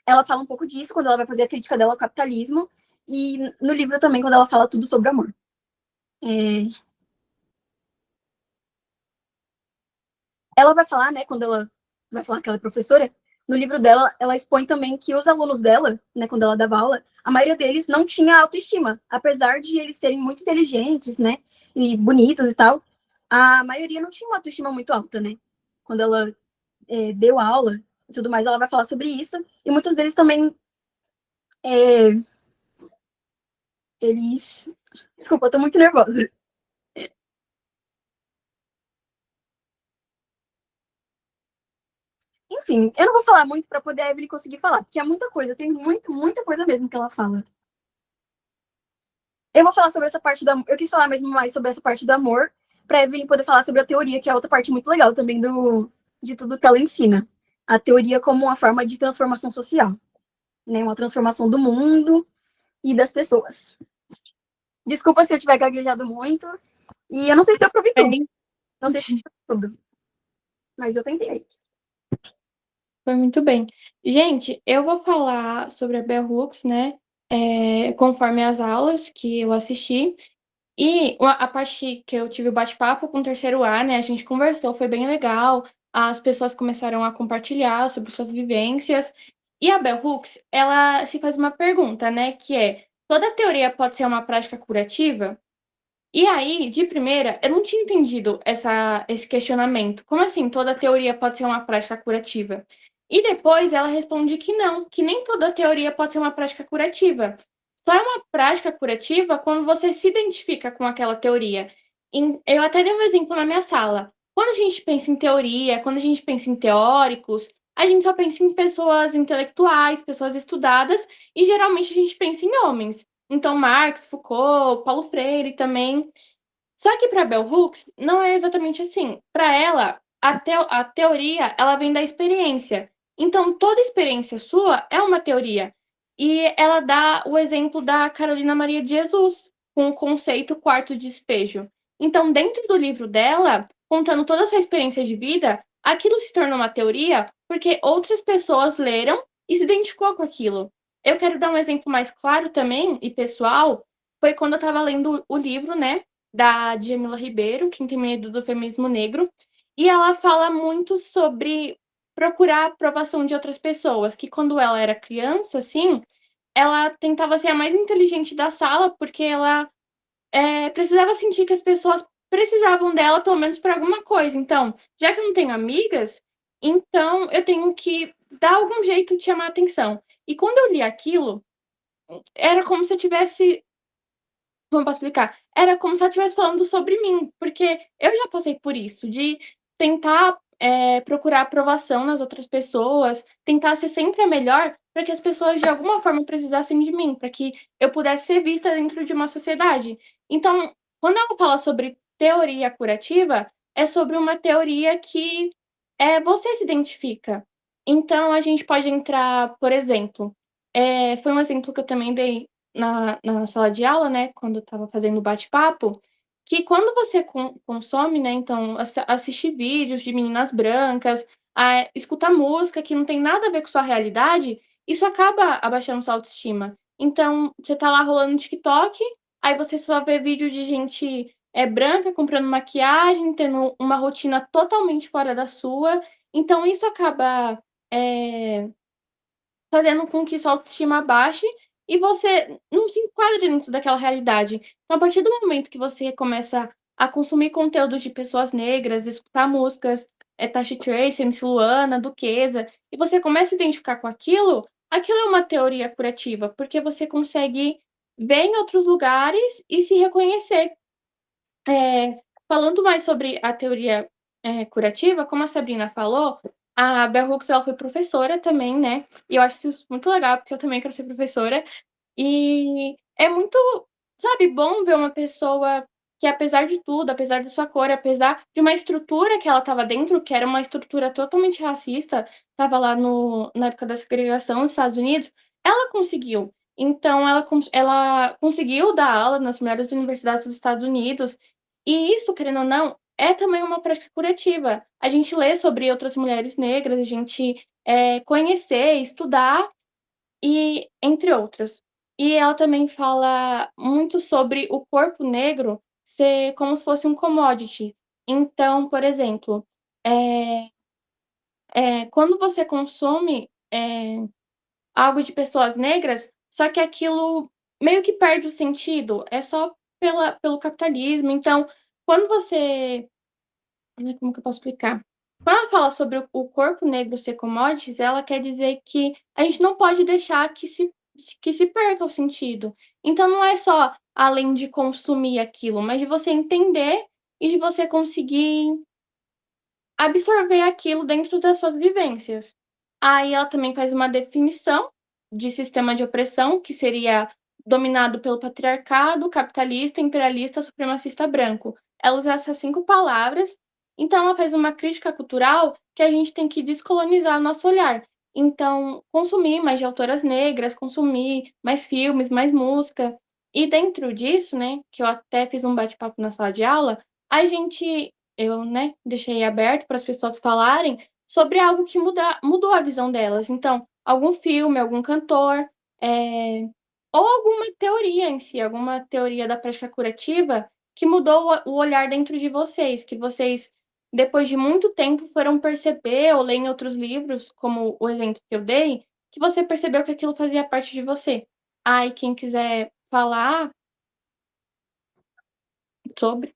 ela fala um pouco disso quando ela vai fazer a crítica dela ao capitalismo, e no livro também, quando ela fala tudo sobre amor. Ela vai falar, né, quando ela vai falar que ela é professora, no livro dela, ela expõe também que os alunos dela, né, quando ela dava aula, a maioria deles não tinha autoestima, apesar de eles serem muito inteligentes, né, e bonitos e tal, a maioria não tinha uma autoestima muito alta, né. Quando ela deu aula e tudo mais, ela vai falar sobre isso, e muitos deles também, eles... Desculpa, eu tô muito nervosa. Enfim, eu não vou falar muito para poder a Evelyn conseguir falar, porque é muita coisa, tem muita coisa mesmo que ela fala. Eu vou falar sobre essa parte do amor. Eu quis falar mesmo mais sobre essa parte do amor, para a Evelyn poder falar sobre a teoria, que é outra parte muito legal também de tudo que ela ensina. A teoria como uma forma de transformação social, né? Uma transformação do mundo e das pessoas. Desculpa se eu tiver gaguejado muito, e eu não sei se deu para ouvir tudo. Não sei se deu pra ouvir tudo, mas eu tentei. Foi muito bem. Gente, eu vou falar sobre a Bell Hooks, né? Conforme as aulas que eu assisti. E a parte que eu tive o bate-papo com o terceiro A, né? A gente conversou, foi bem legal. As pessoas começaram a compartilhar sobre suas vivências. E a Bell Hooks, ela se faz uma pergunta, né? Que é, toda teoria pode ser uma prática curativa? E aí, de primeira, eu não tinha entendido esse questionamento. Como assim toda teoria pode ser uma prática curativa? E depois ela responde que não, que nem toda teoria pode ser uma prática curativa. Só é uma prática curativa quando você se identifica com aquela teoria. Eu até dei um exemplo na minha sala. Quando a gente pensa em teoria, quando a gente pensa em teóricos, a gente só pensa em pessoas intelectuais, pessoas estudadas, e geralmente a gente pensa em homens. Então, Marx, Foucault, Paulo Freire também. Só que para Bell Hooks não é exatamente assim. Para ela, a teoria ela vem da experiência. Então, toda experiência sua é uma teoria. e ela dá o exemplo da Carolina Maria de Jesus, com o conceito quarto despejo. Então, dentro do livro dela, contando toda essa experiência de vida, aquilo se tornou uma teoria porque outras pessoas leram e se identificou com aquilo. Eu quero dar um exemplo mais claro também, e pessoal, foi quando eu estava lendo o livro, né, da Djamila Ribeiro, Quem Tem Medo do Feminismo Negro, e ela fala muito sobre procurar a aprovação de outras pessoas, que quando ela era criança, assim, ela tentava ser a mais inteligente da sala, porque ela precisava sentir que as pessoas precisavam dela, pelo menos para alguma coisa. Então, já que eu não tenho amigas, então eu tenho que dar algum jeito de chamar a atenção. E quando eu li aquilo, era como se eu tivesse. Como posso explicar? Era como se ela estivesse falando sobre mim, porque eu já passei por isso, de tentar procurar aprovação nas outras pessoas, tentar ser sempre a melhor, para que as pessoas de alguma forma precisassem de mim, para que eu pudesse ser vista dentro de uma sociedade. Então, quando ela fala sobre teoria curativa, é sobre uma teoria que você se identifica. Então, a gente pode entrar, por exemplo, foi um exemplo que eu também dei na sala de aula, né, quando eu estava fazendo o bate-papo, que quando você consome, né, então assistir vídeos de meninas brancas, escutar música que não tem nada a ver com sua realidade, isso acaba abaixando sua autoestima. Então, você tá lá rolando no TikTok, aí você só vê vídeo de gente branca comprando maquiagem, tendo uma rotina totalmente fora da sua. Então, isso acaba fazendo com que sua autoestima baixe e você não se enquadre dentro daquela realidade. Então, a partir do momento que você começa a consumir conteúdo de pessoas negras, escutar músicas, Tasha Trace, MC Luana, Duquesa, e você começa a identificar com aquilo, aquilo é uma teoria curativa, porque você consegue ver em outros lugares e se reconhecer. Falando mais sobre a teoria curativa, como a Sabrina falou, a Bell Hooks ela foi professora também, né? E eu acho isso muito legal, porque eu também quero ser professora. E é muito, sabe, bom ver uma pessoa que, apesar de tudo, apesar da sua cor, apesar de uma estrutura que ela estava dentro, que era uma estrutura totalmente racista, estava lá na época da segregação nos Estados Unidos, ela conseguiu. Então, ela conseguiu dar aula nas melhores universidades dos Estados Unidos. E isso, querendo ou não, é também uma prática curativa. A gente lê sobre outras mulheres negras, a gente conhecer, estudar e entre outras. E ela também fala muito sobre o corpo negro ser como se fosse um commodity. Então, por exemplo, quando você consome algo de pessoas negras, só que aquilo meio que perde o sentido, é só pelo capitalismo. Então, quando você como que eu posso explicar? Quando ela fala sobre o corpo negro ser commodities, ela quer dizer que a gente não pode deixar que se perca o sentido. Então, não é só além de consumir aquilo, mas de você entender e de você conseguir absorver aquilo dentro das suas vivências. Aí ela também faz uma definição de sistema de opressão, que seria dominado pelo patriarcado, capitalista, imperialista, supremacista branco. Ela usa essas 5 palavras, então ela faz uma crítica cultural que a gente tem que descolonizar nosso olhar. Então, consumir mais de autoras negras, consumir mais filmes, mais música. E dentro disso, né, que eu até fiz um bate-papo na sala de aula, a gente eu, né, deixei aberto para as pessoas falarem sobre algo que mudou a visão delas. Então, algum filme, algum cantor, ou alguma teoria em si, alguma teoria da prática curativa que mudou o olhar dentro de vocês, que vocês, depois de muito tempo, foram perceber ou ler em outros livros, como o exemplo que eu dei, que você percebeu que aquilo fazia parte de você. E quem quiser falar sobre.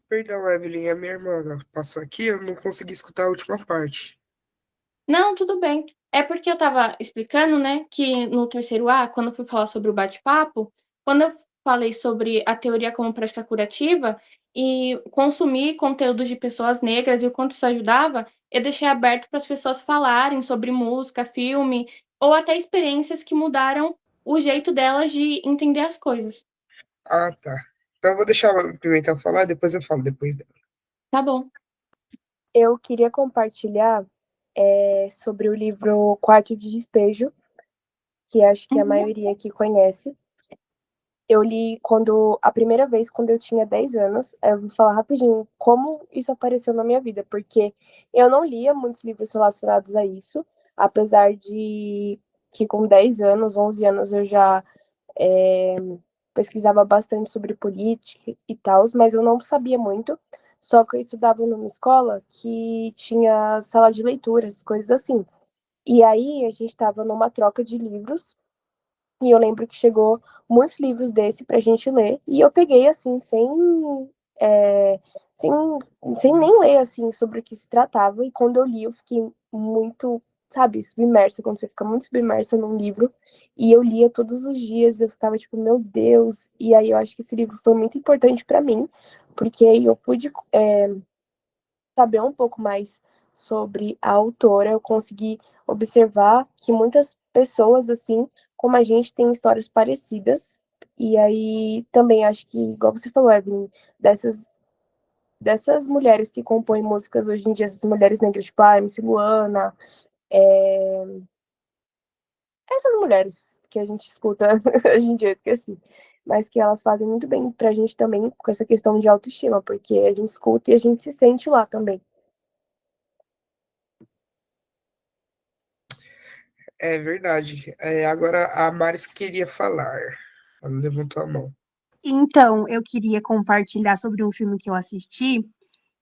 Perdão, Evelyn, a minha irmã passou aqui, eu não consegui escutar a última parte. Não, tudo bem. É porque eu estava explicando, né, que no terceiro A, quando eu fui falar sobre o bate-papo, quando eu falei sobre a teoria como prática curativa e consumir conteúdo de pessoas negras e o quanto isso ajudava, eu deixei aberto para as pessoas falarem sobre música, filme ou até experiências que mudaram o jeito delas de entender as coisas. Ah, tá. Então eu vou deixar a Pimentel falar, depois eu falo depois dela. Tá bom. Eu queria compartilhar é sobre o livro Quarto de Despejo, que acho que a maioria aqui conhece. Eu li a primeira vez, quando eu tinha 10 anos. Eu vou falar rapidinho como isso apareceu na minha vida, porque eu não lia muitos livros relacionados a isso, apesar de que com 10 anos, 11 anos, eu já pesquisava bastante sobre política e tal, mas eu não sabia muito. Só que eu estudava numa escola que tinha sala de leituras, coisas assim. E aí a gente estava numa troca de livros e eu lembro que chegou muitos livros desse pra gente ler. E eu peguei, assim, é, sem, sem nem ler, assim, sobre o que se tratava. E quando eu li, eu fiquei muito, sabe, submersa. Quando você fica muito submersa num livro. E eu lia todos os dias. Eu ficava tipo, meu Deus. E aí eu acho que esse livro foi muito importante pra mim. Porque aí eu pude saber um pouco mais sobre a autora. Eu consegui observar que muitas pessoas, assim como a gente, tem histórias parecidas. E aí também acho que, igual você falou, Evelyn, dessas mulheres que compõem músicas hoje em dia, essas mulheres negras, tipo a MC Luana, essas mulheres que a gente escuta hoje em dia, eu esqueci, mas que elas fazem muito bem pra gente também com essa questão de autoestima, porque a gente escuta e a gente se sente lá também. É verdade. Agora a Maris queria falar. Ela levantou a mão. Então, eu queria compartilhar sobre um filme que eu assisti,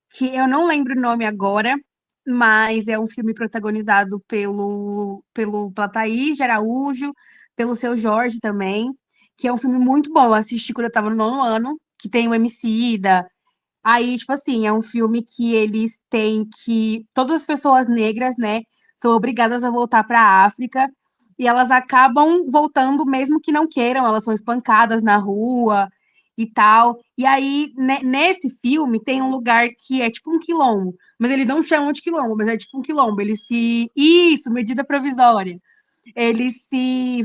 que eu não lembro o nome agora, mas é um filme protagonizado pela Thaís de Araújo, pelo Seu Jorge também, que é um filme muito bom. Eu assisti quando eu estava no 9º ano, que tem o Emicida. Aí, tipo assim, é um filme que eles têm que. Todas as pessoas negras, né, são obrigadas a voltar para a África e elas acabam voltando mesmo que não queiram, elas são espancadas na rua e tal. E aí, nesse filme, tem um lugar que é tipo um quilombo, mas eles não chamam de quilombo, mas é tipo um quilombo. Eles se. Isso, medida provisória. Eles se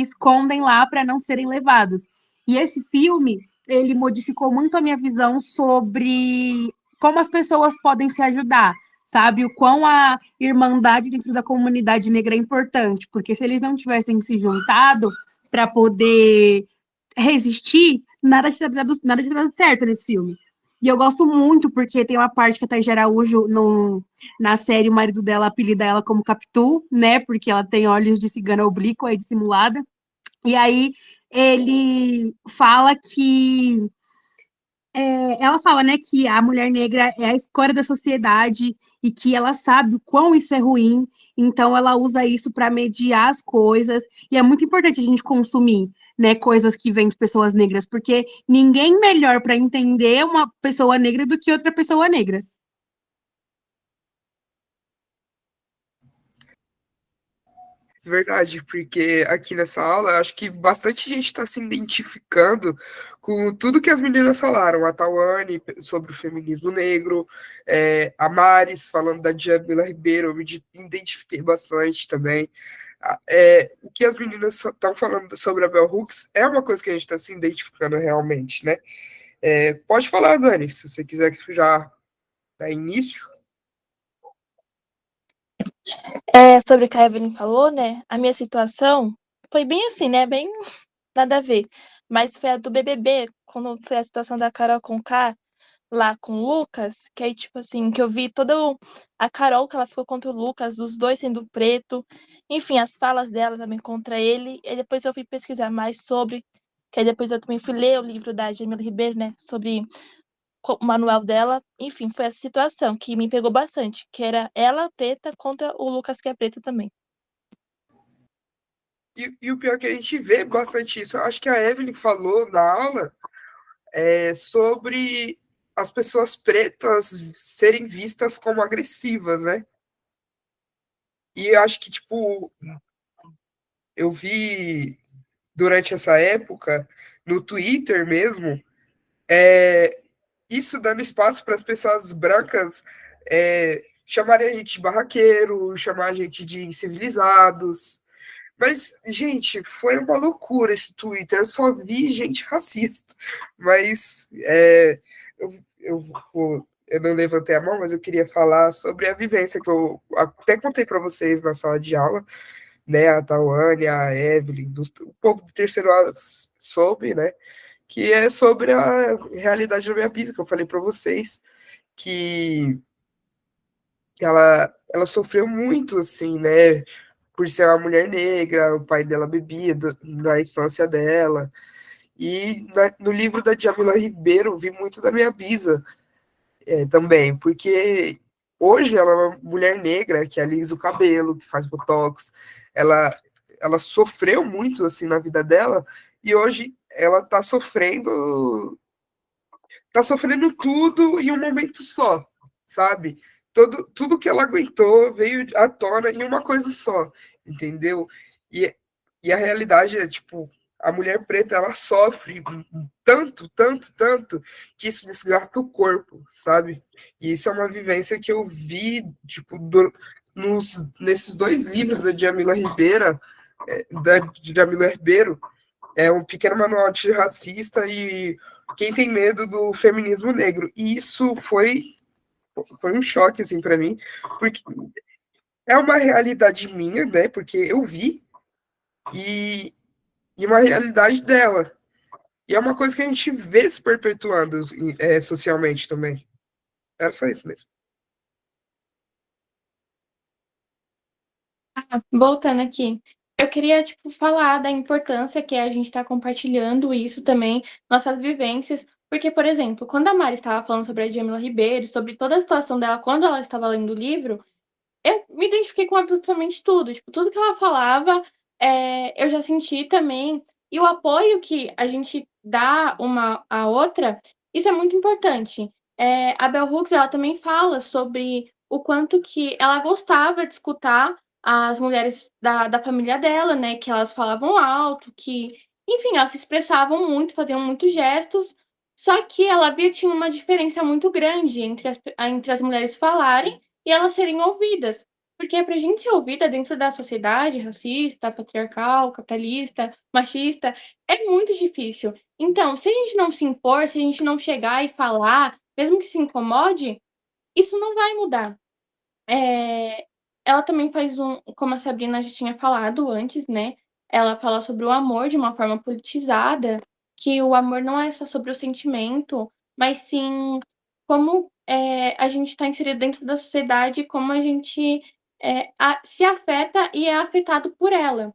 escondem lá para não serem levados. E esse filme, ele modificou muito a minha visão sobre como as pessoas podem se ajudar, sabe? O quão a irmandade dentro da comunidade negra é importante, porque se eles não tivessem se juntado para poder resistir, nada tinha dado certo nesse filme. E eu gosto muito porque tem uma parte que a Thaís de Araújo, na série, o marido dela apelida ela como Capitu, né? Porque ela tem olhos de cigana oblíqua e dissimulada. E aí ele fala que ela fala, né, que a mulher negra é a escória da sociedade e que ela sabe o quão isso é ruim, então ela usa isso para mediar as coisas, e é muito importante a gente consumir, né, coisas que vêm de pessoas negras, porque ninguém melhor para entender uma pessoa negra do que outra pessoa negra. Verdade, porque aqui nessa aula, eu acho que bastante gente está se identificando com tudo que as meninas falaram. A Tawane sobre o feminismo negro, a Maris falando da Djamila Ribeiro, eu me identifiquei bastante também. O que as meninas estão falando sobre a Bell Hooks é uma coisa que a gente está se identificando realmente, né? Pode falar, Dani, se você quiser já dar início. Sobre o que a Evelyn falou, né? A minha situação foi bem assim, né? Bem nada a ver. Mas foi a do BBB, quando foi a situação da Carol Conká lá com o Lucas, que aí, tipo assim, que eu vi toda a Carol, que ela ficou contra o Lucas, os dois sendo preto, enfim, as falas dela também contra ele, e depois eu fui pesquisar mais sobre, que aí depois eu também fui ler o livro da Jamila Ribeiro, né, sobre o manual dela, enfim, foi essa situação que me pegou bastante, que era ela preta contra o Lucas que é preto também. E o pior é que a gente vê bastante isso. Eu acho que a Evelyn falou na aula sobre as pessoas pretas serem vistas como agressivas, né? E eu acho que, tipo, eu vi durante essa época, no Twitter mesmo, isso dando espaço para as pessoas brancas chamarem a gente de barraqueiro, chamar a gente de incivilizados. Mas, gente, foi uma loucura esse Twitter. Eu só vi gente racista. Mas eu vou eu não levantei a mão, mas eu queria falar sobre a vivência que eu até contei para vocês na sala de aula, né? A Tawane, a Evelyn, o povo do terceiro ano soube, né? Que é sobre a realidade da minha bisa, que eu falei para vocês, que ela sofreu muito, assim, né? Por ser uma mulher negra, o pai dela bebia na infância dela. E no livro da Djamila Ribeiro, eu vi muito da minha bisa também, porque hoje ela é uma mulher negra que alisa o cabelo, que faz botox, ela, ela sofreu muito assim na vida dela, e hoje ela tá sofrendo tudo em um momento só, sabe? Tudo que ela aguentou veio à tona em uma coisa só, entendeu? E, e a realidade é, tipo, a mulher preta, ela sofre tanto, tanto, tanto, que isso desgasta o corpo, sabe? E isso é uma vivência que eu vi, tipo, nesses dois livros da Djamila Ribeiro, é um pequeno manual antirracista e quem tem medo do feminismo negro. E isso foi um choque, assim, para mim, porque é uma realidade minha, né? Porque eu vi e, e uma realidade dela. E é uma coisa que a gente vê se perpetuando socialmente também. Era só isso mesmo. Voltando aqui, eu queria, tipo, falar da importância que é a gente estar compartilhando isso também, nossas vivências, porque, por exemplo, quando a Mari estava falando sobre a Djamila Ribeiro, sobre toda a situação dela quando ela estava lendo o livro, eu me identifiquei com absolutamente tudo, tipo, tudo que ela falava, eu já senti também, e o apoio que a gente dá uma à outra, isso é muito importante. A Bell Hooks, ela também fala sobre o quanto que ela gostava de escutar as mulheres da família dela, né, que elas falavam alto, que, enfim, elas se expressavam muito, faziam muitos gestos, só que ela via que tinha uma diferença muito grande entre as mulheres falarem e elas serem ouvidas. Porque para a gente ser ouvida dentro da sociedade racista, patriarcal, capitalista, machista, é muito difícil. Então, se a gente não se impor, se a gente não chegar e falar, mesmo que se incomode, isso não vai mudar. Ela também faz como a Sabrina já tinha falado antes, né? Ela fala sobre o amor de uma forma politizada, que o amor não é só sobre o sentimento, mas sim como a gente está inserido dentro da sociedade, como a gente se afeta e é afetado por ela.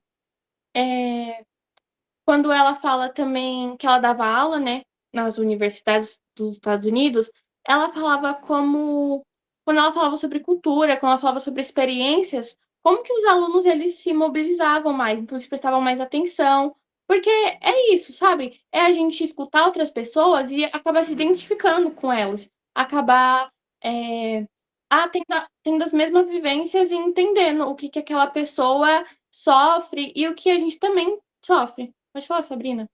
Quando ela fala também que ela dava aula, né, nas universidades dos Estados Unidos, ela falava quando ela falava sobre cultura, quando ela falava sobre experiências, como que os alunos eles se mobilizavam mais, então eles prestavam mais atenção, porque é isso, sabe? É a gente escutar outras pessoas e acabar se identificando com elas, acabar tendo as mesmas vivências e entendendo o que aquela pessoa sofre e o que a gente também sofre. Pode falar, Sabrina.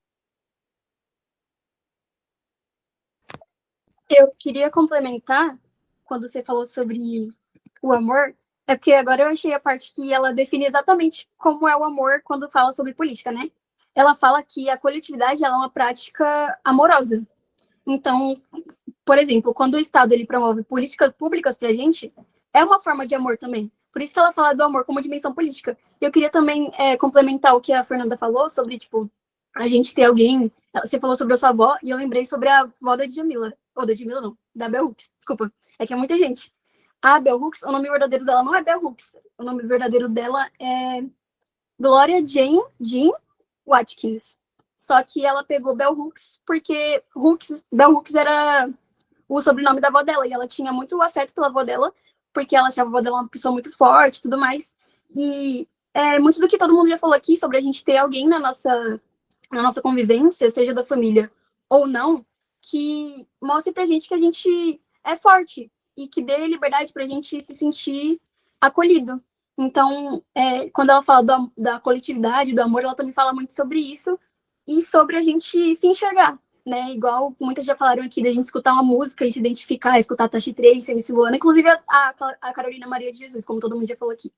Eu queria complementar quando você falou sobre o amor, é porque agora eu achei a parte que ela define exatamente como é o amor quando fala sobre política, né? Ela fala que a coletividade ela é uma prática amorosa. Então, por exemplo, quando o Estado ele promove políticas públicas para a gente, é uma forma de amor também. Por isso que ela fala do amor como dimensão política. Eu queria também complementar o que a Fernanda falou sobre, tipo, a gente ter alguém... Você falou sobre a sua avó, e eu lembrei sobre a avó da Djamila. Ou da Djamila, não. Da Bell Hooks. Desculpa. É que é muita gente. A Bell Hooks, o nome verdadeiro dela não é Bell Hooks. O nome verdadeiro dela é Gloria Jane Jean Watkins. Só que ela pegou Bell Hooks porque Bell Hooks era o sobrenome da avó dela. E ela tinha muito afeto pela avó dela, porque ela achava a avó dela uma pessoa muito forte e tudo mais. E muito do que todo mundo já falou aqui sobre a gente ter alguém na nossa convivência, seja da família ou não, que mostre pra gente que a gente é forte e que dê liberdade pra gente se sentir acolhido. Então, quando ela fala da coletividade, do amor, ela também fala muito sobre isso e sobre a gente se enxergar, né? Igual muitas já falaram aqui, da gente escutar uma música e se identificar, escutar a Tashi Trace, MC Luana, inclusive a Carolina Maria de Jesus, como todo mundo já falou aqui.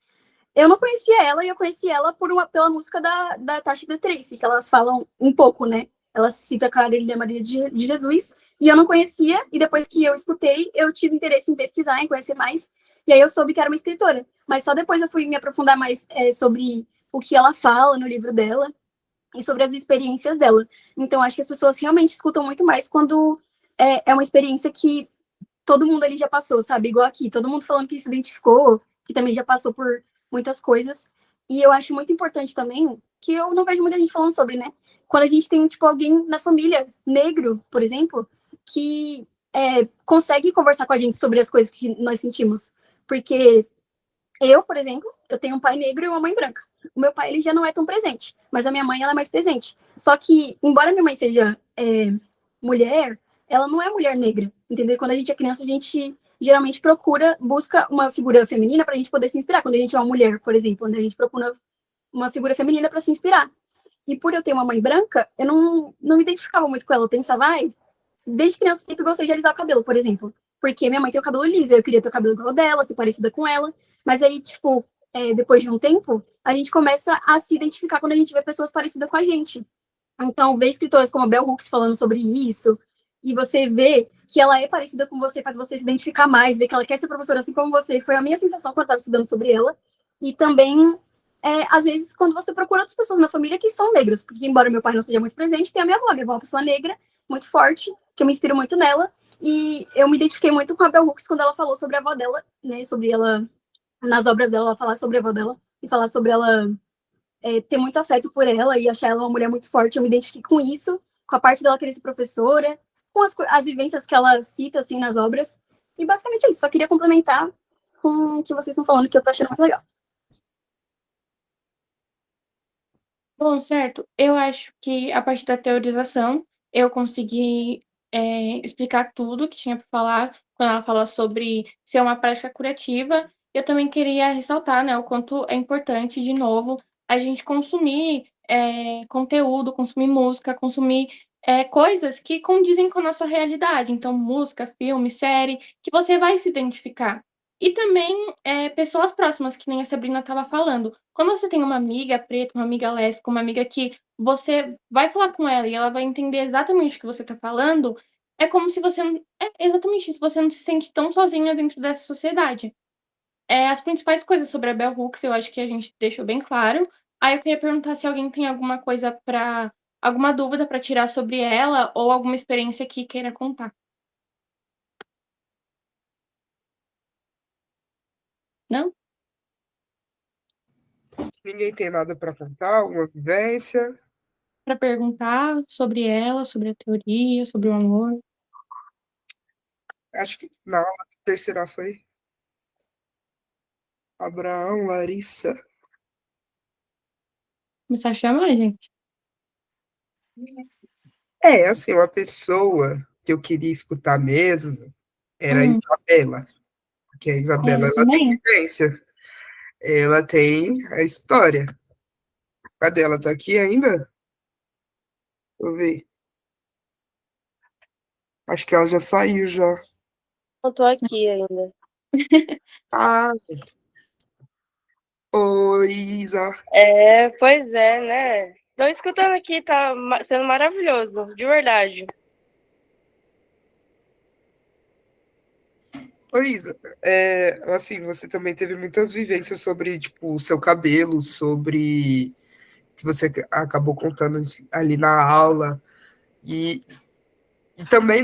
Eu não conhecia ela, e eu conheci ela pela música da Tashi Trace, que elas falam um pouco, né? Ela cita a Carolina Maria de Jesus, e eu não conhecia, e depois que eu escutei, eu tive interesse em pesquisar, em conhecer mais, e aí eu soube que era uma escritora. Mas só depois eu fui me aprofundar mais sobre o que ela fala no livro dela, e sobre as experiências dela. Então, acho que as pessoas realmente escutam muito mais quando é uma experiência que todo mundo ali já passou, sabe? Igual aqui, todo mundo falando que se identificou, que também já passou por muitas coisas. E eu acho muito importante também, que eu não vejo muita gente falando sobre, né? Quando a gente tem, tipo, alguém na família, negro, por exemplo, que consegue conversar com a gente sobre as coisas que nós sentimos. Porque eu, por exemplo, eu tenho um pai negro e uma mãe branca. O meu pai, ele já não é tão presente, mas a minha mãe, ela é mais presente. Só que, embora minha mãe seja mulher, ela não é mulher negra, entendeu? Quando a gente é criança, a gente geralmente busca uma figura feminina para a gente poder se inspirar. Quando a gente é uma mulher, por exemplo, né? A gente procura uma figura feminina para se inspirar. E por eu ter uma mãe branca, eu não me identificava muito com ela. Eu pensava, desde criança eu sempre gostei de alisar o cabelo, por exemplo. Porque minha mãe tem o cabelo liso, eu queria ter o cabelo igual dela, ser parecida com ela. Mas aí, tipo, depois de um tempo, a gente começa a se identificar quando a gente vê pessoas parecidas com a gente. Então, ver escritoras como a Bell Hooks falando sobre isso, e você vê que ela é parecida com você, faz você se identificar mais, ver que ela quer ser professora assim como você, foi a minha sensação quando eu estava estudando sobre ela. E também, às vezes, quando você procura outras pessoas na família que são negras, porque embora meu pai não seja muito presente, tem a minha avó é uma pessoa negra, muito forte, que eu me inspiro muito nela, e eu me identifiquei muito com a Bell Hooks quando ela falou sobre a avó dela, né, sobre ela, nas obras dela, ela falar sobre a avó dela, e falar sobre ela ter muito afeto por ela e achar ela uma mulher muito forte. Eu me identifiquei com isso, com a parte dela querer ser professora, com as vivências que ela cita, assim, nas obras. E basicamente é isso. Só queria complementar com o que vocês estão falando, que eu tô achando muito legal. Bom, certo. Eu acho que a partir da teorização eu consegui explicar tudo que tinha para falar quando ela fala sobre ser uma prática curativa. Eu também queria ressaltar, né, o quanto é importante, de novo, a gente consumir conteúdo, consumir música, consumir coisas que condizem com a nossa realidade. Então, música, filme, série, que você vai se identificar. E também pessoas próximas, que nem a Sabrina estava falando. Quando você tem uma amiga preta, uma amiga lésbica, uma amiga que você vai falar com ela e ela vai entender exatamente o que você está falando, é como se você não. É exatamente isso, você não se sente tão sozinha dentro dessa sociedade. As principais coisas sobre a Bell Hooks, eu acho que a gente deixou bem claro. Aí eu queria perguntar se alguém tem alguma coisa para. Alguma dúvida para tirar sobre ela ou alguma experiência que queira contar. Não? Ninguém tem nada para contar, alguma vivência? Para perguntar sobre ela, sobre a teoria, sobre o amor. Acho que na aula terceira foi Abraão, Larissa. Começar a chamar, gente. Assim, uma pessoa que eu queria escutar mesmo era a Isabela, porque a Isabela ela tem também? vivência, ela tem a história. Cadê ela? Tá aqui ainda? Deixa eu ver. Acho que ela já saiu já. Eu tô aqui ainda. Ah, oi, Isa. Pois é, né? Tô escutando aqui, tá sendo maravilhoso, de verdade. Oi, Isa. Assim, você também teve muitas vivências sobre, tipo, o seu cabelo, sobre que você acabou contando ali na aula. E, e também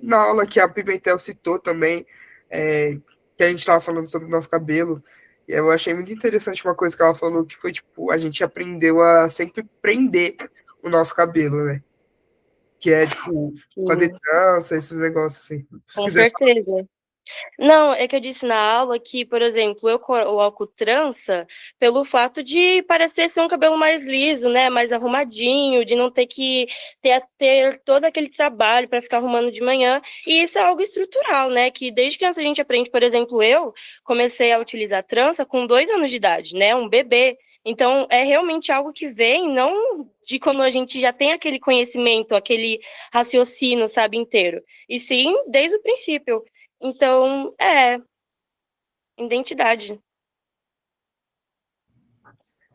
na aula que a Pimentel citou também, que a gente estava falando sobre o nosso cabelo, e eu achei muito interessante uma coisa que ela falou, que foi, tipo, a gente aprendeu a sempre prender o nosso cabelo, né? Que é, tipo, fazer Sim, trança, esses negócios assim. Se com quiser falar. certeza. Não, é que eu disse na aula que, por exemplo, eu coloco trança pelo fato de parecer ser um cabelo mais liso, né? Mais arrumadinho, de não ter que ter todo aquele trabalho para ficar arrumando de manhã. E isso é algo estrutural, né? Que desde criança a gente aprende, por exemplo, eu comecei a utilizar trança com 2 anos de idade, né? Um bebê. Então, é realmente algo que vem, não de quando a gente já tem aquele conhecimento, aquele raciocínio, sabe, inteiro. E sim, desde o princípio. Então, identidade.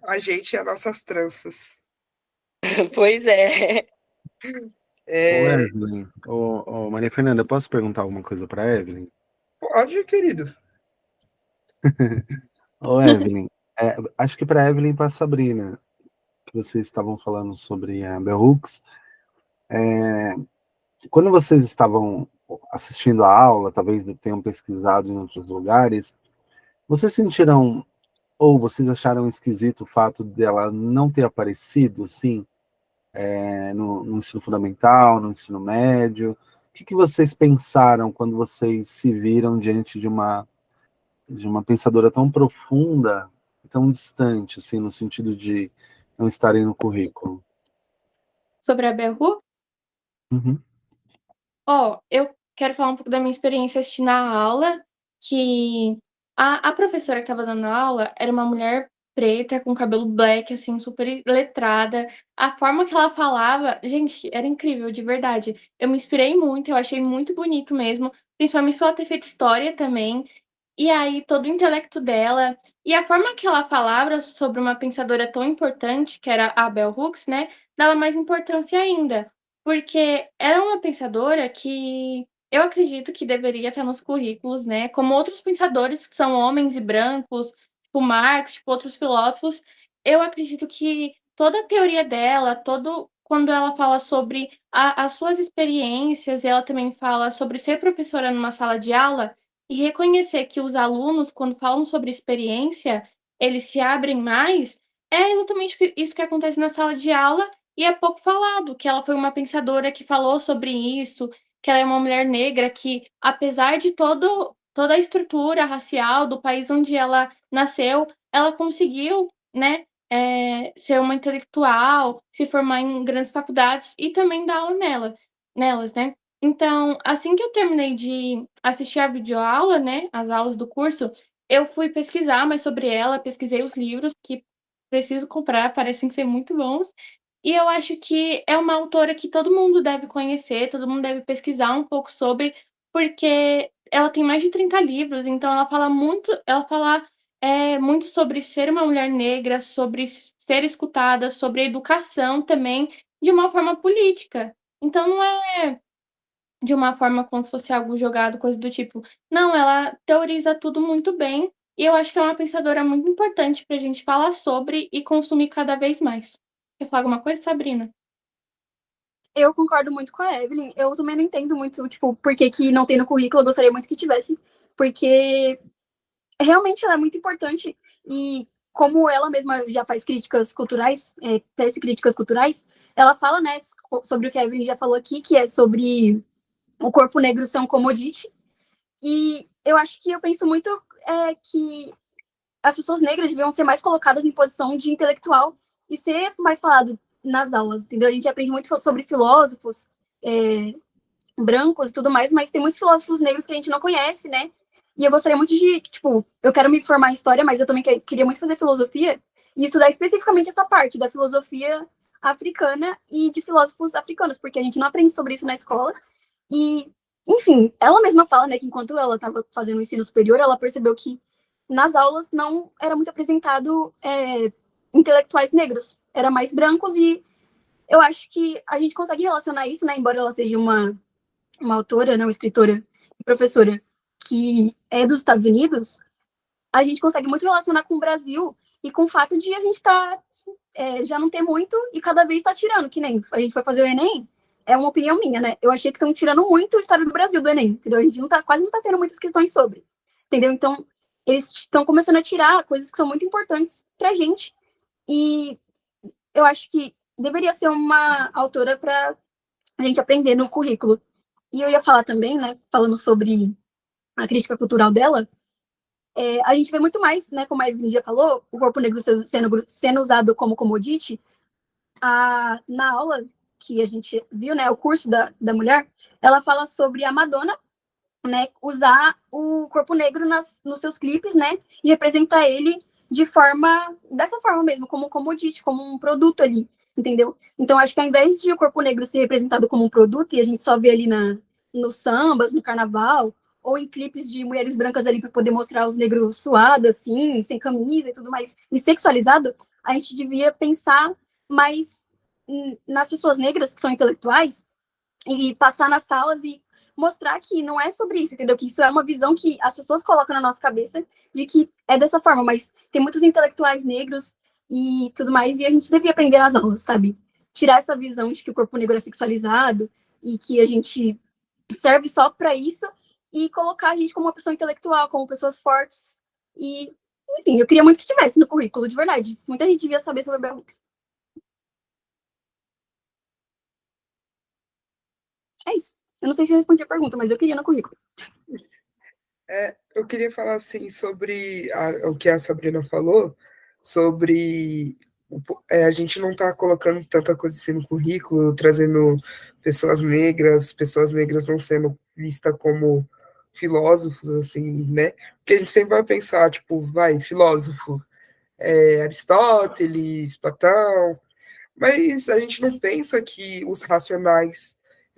A gente e as nossas tranças. Pois é. Ô, É, Evelyn, Maria Fernanda, posso perguntar alguma coisa para Evelyn? pode, querido. Ô, Evelyn, acho que para Evelyn e para Sabrina, que vocês estavam falando sobre a Bell Hooks, quando vocês estavam assistindo a aula, talvez tenham pesquisado em outros lugares, vocês sentiram ou vocês acharam esquisito o fato dela não ter aparecido, sim, no ensino fundamental, no ensino médio? O que vocês pensaram quando vocês se viram diante de uma pensadora tão profunda, tão distante, assim, no sentido de não estarem no currículo? Sobre a Bell Hooks, Uhum. eu quero falar um pouco da minha experiência assistindo a aula, que a professora que estava dando a aula era uma mulher preta, com cabelo black, assim, super letrada. A forma que ela falava, gente, era incrível, de verdade. Eu me inspirei muito, eu achei muito bonito mesmo, principalmente por ela ter feito história também. E aí, todo o intelecto dela, e a forma que ela falava sobre uma pensadora tão importante, que era a Bell Hooks, né, dava mais importância ainda. Porque ela é uma pensadora que eu acredito que deveria estar nos currículos, né, como outros pensadores que são homens e brancos, tipo Marx, tipo outros filósofos. Eu acredito que toda a teoria dela, todo quando ela fala sobre as suas experiências, e ela também fala sobre ser professora numa sala de aula, e reconhecer que os alunos, quando falam sobre experiência, eles se abrem mais, é exatamente isso que acontece na sala de aula, e é pouco falado, que ela foi uma pensadora que falou sobre isso, que ela é uma mulher negra que, apesar de toda a estrutura racial do país onde ela nasceu, ela conseguiu, né, ser uma intelectual, se formar em grandes faculdades e também dar aula nelas, né. Então, assim que eu terminei de assistir a videoaula, né, as aulas do curso, eu fui pesquisar mais sobre ela, pesquisei os livros que preciso comprar, parecem ser muito bons. E eu acho que é uma autora que todo mundo deve conhecer, todo mundo deve pesquisar um pouco sobre, porque ela tem mais de 30 livros, então ela fala muito sobre ser uma mulher negra, sobre ser escutada, sobre educação também, de uma forma política. Então não é de uma forma como se fosse algo jogado, coisa do tipo. Não, ela teoriza tudo muito bem, e eu acho que é uma pensadora muito importante para a gente falar sobre e consumir cada vez mais. Quer falar alguma coisa, Sabrina? Eu concordo muito com a Evelyn. Eu também não entendo muito, tipo, por que não tem no currículo. Eu gostaria muito que tivesse, porque realmente ela é muito importante. E como ela mesma já faz críticas culturais, tece críticas culturais, ela fala, né, sobre o que a Evelyn já falou aqui, que é sobre o corpo negro ser um commodity. E eu acho que eu penso muito que as pessoas negras deviam ser mais colocadas em posição de intelectual e ser mais falado nas aulas, entendeu? A gente aprende muito sobre filósofos brancos e tudo mais, mas tem muitos filósofos negros que a gente não conhece, né? E eu gostaria muito de, tipo, eu quero me formar em história, mas eu também queria muito fazer filosofia e estudar especificamente essa parte da filosofia africana e de filósofos africanos, porque a gente não aprende sobre isso na escola. E, enfim, ela mesma fala, né, que enquanto ela estava fazendo o ensino superior, ela percebeu que nas aulas não era muito apresentado intelectuais negros, era mais brancos, e eu acho que a gente consegue relacionar isso, né, embora ela seja uma autora, não, escritora e professora que é dos Estados Unidos, a gente consegue muito relacionar com o Brasil e com o fato de a gente já não ter muito e cada vez está tirando, que nem a gente foi fazer o Enem, é uma opinião minha, né? Eu achei que estão tirando muito a história do Brasil do Enem, entendeu? A gente quase não tá tendo muitas questões sobre, entendeu? Então, eles estão começando a tirar coisas que são muito importantes pra gente, e eu acho que deveria ser uma autora para a gente aprender no currículo. E eu ia falar também, né, falando sobre a crítica cultural dela, a gente vê muito mais, né, como a Evelyn já falou, o corpo negro sendo usado como commodity. Na aula que a gente viu, né, o curso da mulher, ela fala sobre a Madonna, né, usar o corpo negro nos seus clipes, né, e representar ele dessa forma mesmo, como um commodity, como um produto ali, entendeu? Então, acho que ao invés de o corpo negro ser representado como um produto, e a gente só vê ali nos sambas, no carnaval, ou em clipes de mulheres brancas ali para poder mostrar os negros suados, assim, sem camisa e tudo mais, e sexualizado, a gente devia pensar mais nas pessoas negras que são intelectuais e passar nas salas e mostrar que não é sobre isso, entendeu? Que isso é uma visão que as pessoas colocam na nossa cabeça de que é dessa forma, mas tem muitos intelectuais negros e tudo mais, e a gente devia aprender nas aulas, sabe? Tirar essa visão de que o corpo negro é sexualizado e que a gente serve só para isso e colocar a gente como uma pessoa intelectual, como pessoas fortes e, enfim, eu queria muito que tivesse no currículo, de verdade. Muita gente devia saber sobre a Bell Hooks. É isso. Eu não sei se eu respondi a pergunta, mas eu queria no currículo. Eu queria falar assim sobre o que a Sabrina falou, sobre a gente não está colocando tanta coisa assim no currículo, trazendo pessoas negras não sendo vistas como filósofos, assim, né? Porque a gente sempre vai pensar, tipo, filósofo, Aristóteles, Platão, mas a gente não pensa que os racionais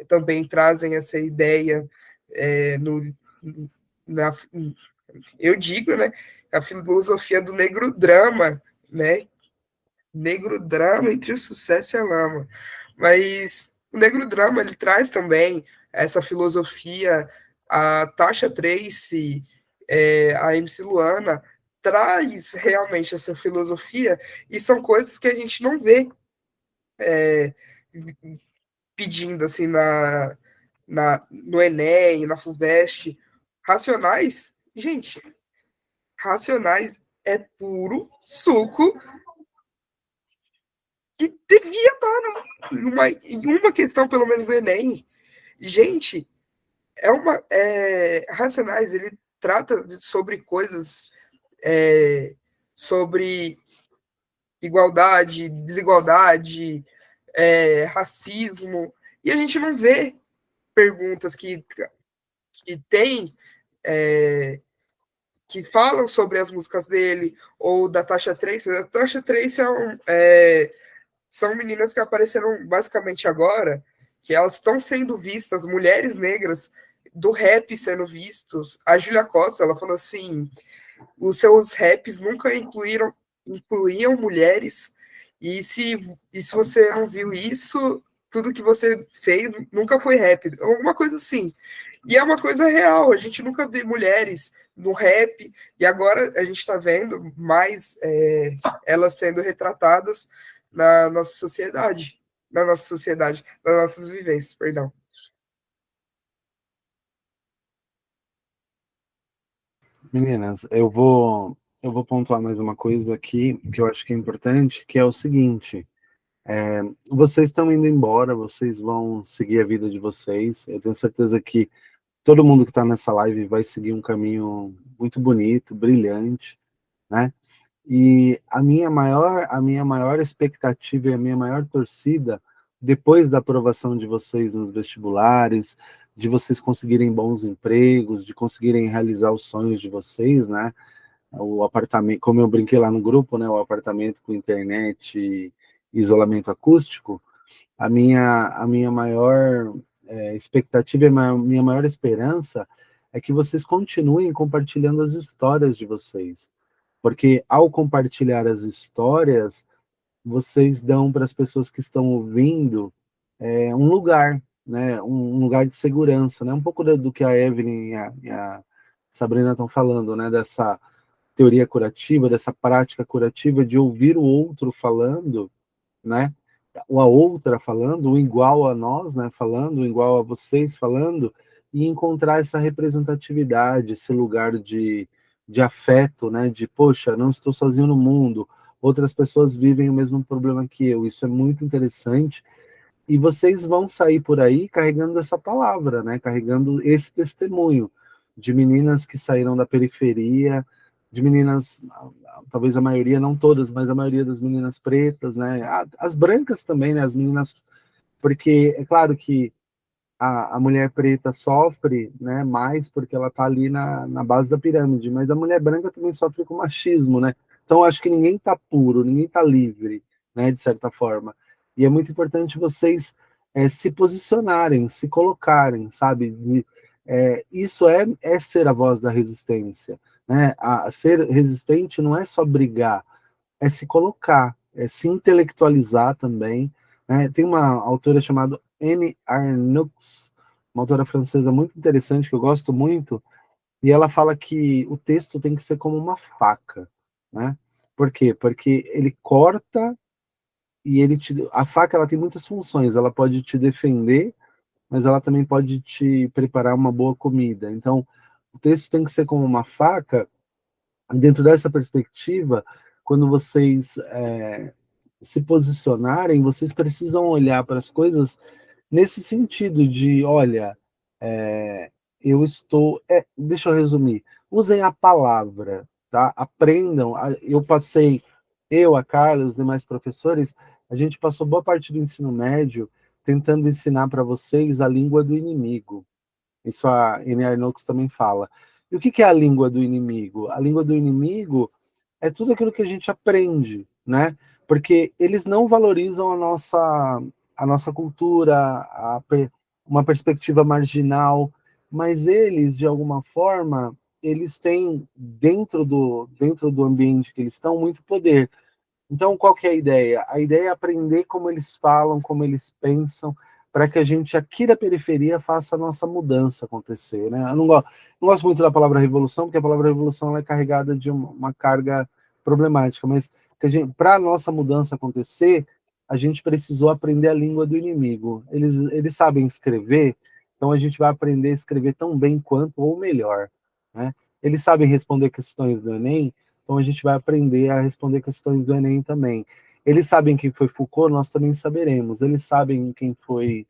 também trazem essa ideia no, na, eu digo, né, a filosofia do negro drama, né, negro drama entre o sucesso e a lama. Mas o negro drama, ele traz também essa filosofia, a Tasha Tracy, a MC Luana, traz realmente essa filosofia, e são coisas que a gente não vê pedindo assim no Enem, na FUVEST. Racionais, gente, Racionais é puro suco que devia estar em uma questão, pelo menos, do Enem. Gente, Racionais, ele trata sobre coisas, sobre igualdade, desigualdade, racismo, e a gente não vê perguntas que tem, que falam sobre as músicas dele, ou da Tasha Tracy. A Tasha Tracy são meninas que apareceram basicamente agora, que elas estão sendo vistas, mulheres negras do rap sendo vistos. A Júlia Costa, ela falou assim, os seus raps nunca incluíam mulheres, e se você não viu isso, tudo que você fez nunca foi rap, alguma coisa assim. E é uma coisa real, a gente nunca vê mulheres no rap, e agora a gente está vendo mais elas sendo retratadas na nossa sociedade, nas nossas vivências, perdão. Meninas, eu vou pontuar mais uma coisa aqui que eu acho que é importante, que é o seguinte: vocês estão indo embora, vocês vão seguir a vida de vocês. Eu tenho certeza que todo mundo que está nessa live vai seguir um caminho muito bonito, brilhante, né? E a minha maior expectativa e a minha maior torcida, depois da aprovação de vocês nos vestibulares, de vocês conseguirem bons empregos, de conseguirem realizar os sonhos de vocês, né? O apartamento, como eu brinquei lá no grupo, né? O apartamento com internet e isolamento acústico. A minha maior expectativa e a minha maior esperança é que vocês continuem compartilhando as histórias de vocês, porque ao compartilhar as histórias, vocês dão para as pessoas que estão ouvindo um lugar, né, um lugar de segurança, né, um pouco do que a Evelyn e a Sabrina estão falando, né, dessa teoria curativa, dessa prática curativa de ouvir o outro falando, né, ou a outra falando, o igual a nós, né, falando, o igual a vocês falando, e encontrar essa representatividade, esse lugar de afeto, né, de, poxa, não estou sozinho no mundo, outras pessoas vivem o mesmo problema que eu. Isso é muito interessante, e vocês vão sair por aí carregando essa palavra, né, carregando esse testemunho de meninas que saíram da periferia, de meninas, talvez a maioria, não todas, mas a maioria das meninas pretas, né, as brancas também, né, as meninas, porque é claro que a mulher preta sofre, né, mais porque ela está ali na base da pirâmide, mas a mulher branca também sofre com machismo, né? Então acho que ninguém está puro, ninguém está livre, né, de certa forma. E é muito importante vocês se posicionarem, se colocarem, sabe? Isso é ser a voz da resistência, né? Ser resistente não é só brigar, é se colocar, é se intelectualizar também, né? Tem uma autora chamada Anne Arnoux, uma autora francesa muito interessante, que eu gosto muito, e ela fala que o texto tem que ser como uma faca, né? Por quê? Porque ele corta e a faca ela tem muitas funções, ela pode te defender, mas ela também pode te preparar uma boa comida. Então, o texto tem que ser como uma faca. Dentro dessa perspectiva, quando vocês se posicionarem, vocês precisam olhar para as coisas nesse sentido de, olha, eu estou. Deixa eu resumir. Usem a palavra, tá? Aprendam. Eu passei, a Carla, os demais professores, a gente passou boa parte do ensino médio tentando ensinar para vocês a língua do inimigo. Isso a Anne Arnoux também fala. E o que é a língua do inimigo? A língua do inimigo é tudo aquilo que a gente aprende, né? Porque eles não valorizam a nossa cultura, uma perspectiva marginal, mas eles, de alguma forma, eles têm, dentro do ambiente que eles estão, muito poder. Então, qual que é a ideia? A ideia é aprender como eles falam, como eles pensam, para que a gente aqui da periferia faça a nossa mudança acontecer, né? Eu não gosto muito da palavra revolução, porque a palavra revolução ela é carregada de uma carga problemática, mas para a nossa mudança acontecer, a gente precisou aprender a língua do inimigo. Eles sabem escrever, então a gente vai aprender a escrever tão bem quanto ou melhor, né? Eles sabem responder questões do Enem, então a gente vai aprender a responder questões do Enem também. Eles sabem quem foi Foucault, nós também saberemos. Eles sabem quem foi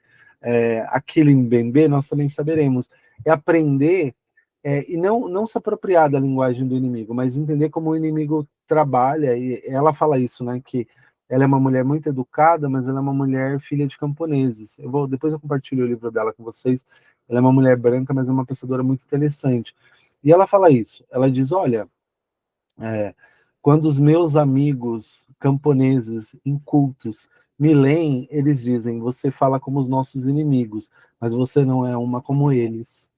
Achille Mbembe, nós também saberemos. É aprender e não se apropriar da linguagem do inimigo, mas entender como o inimigo trabalha. E ela fala isso, né? Que ela é uma mulher muito educada, mas ela é uma mulher filha de camponeses. Depois eu compartilho o livro dela com vocês. Ela é uma mulher branca, mas é uma pensadora muito interessante. E ela fala isso. Ela diz, olha, quando os meus amigos camponeses incultos me leem, eles dizem: você fala como os nossos inimigos, mas você não é uma como eles.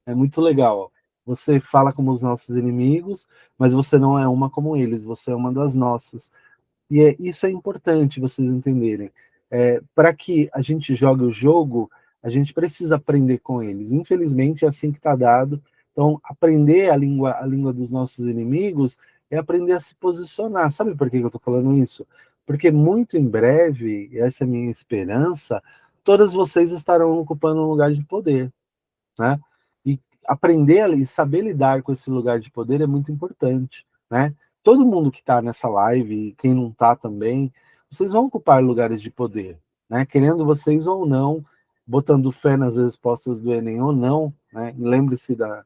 É muito legal. Você fala como os nossos inimigos, mas você não é uma como eles, você é uma das nossas. E isso é importante vocês entenderem. Para que a gente jogue o jogo, a gente precisa aprender com eles. Infelizmente, é assim que está dado. Então, aprender a língua dos nossos inimigos é aprender a se posicionar. Sabe por que eu estou falando isso? Porque muito em breve, essa é a minha esperança, todas vocês estarão ocupando um lugar de poder, né? E aprender e saber lidar com esse lugar de poder é muito importante, né? Todo mundo que está nessa live, e quem não está também, vocês vão ocupar lugares de poder, né? Querendo vocês ou não, botando fé nas respostas do Enem ou não, né? Lembre-se da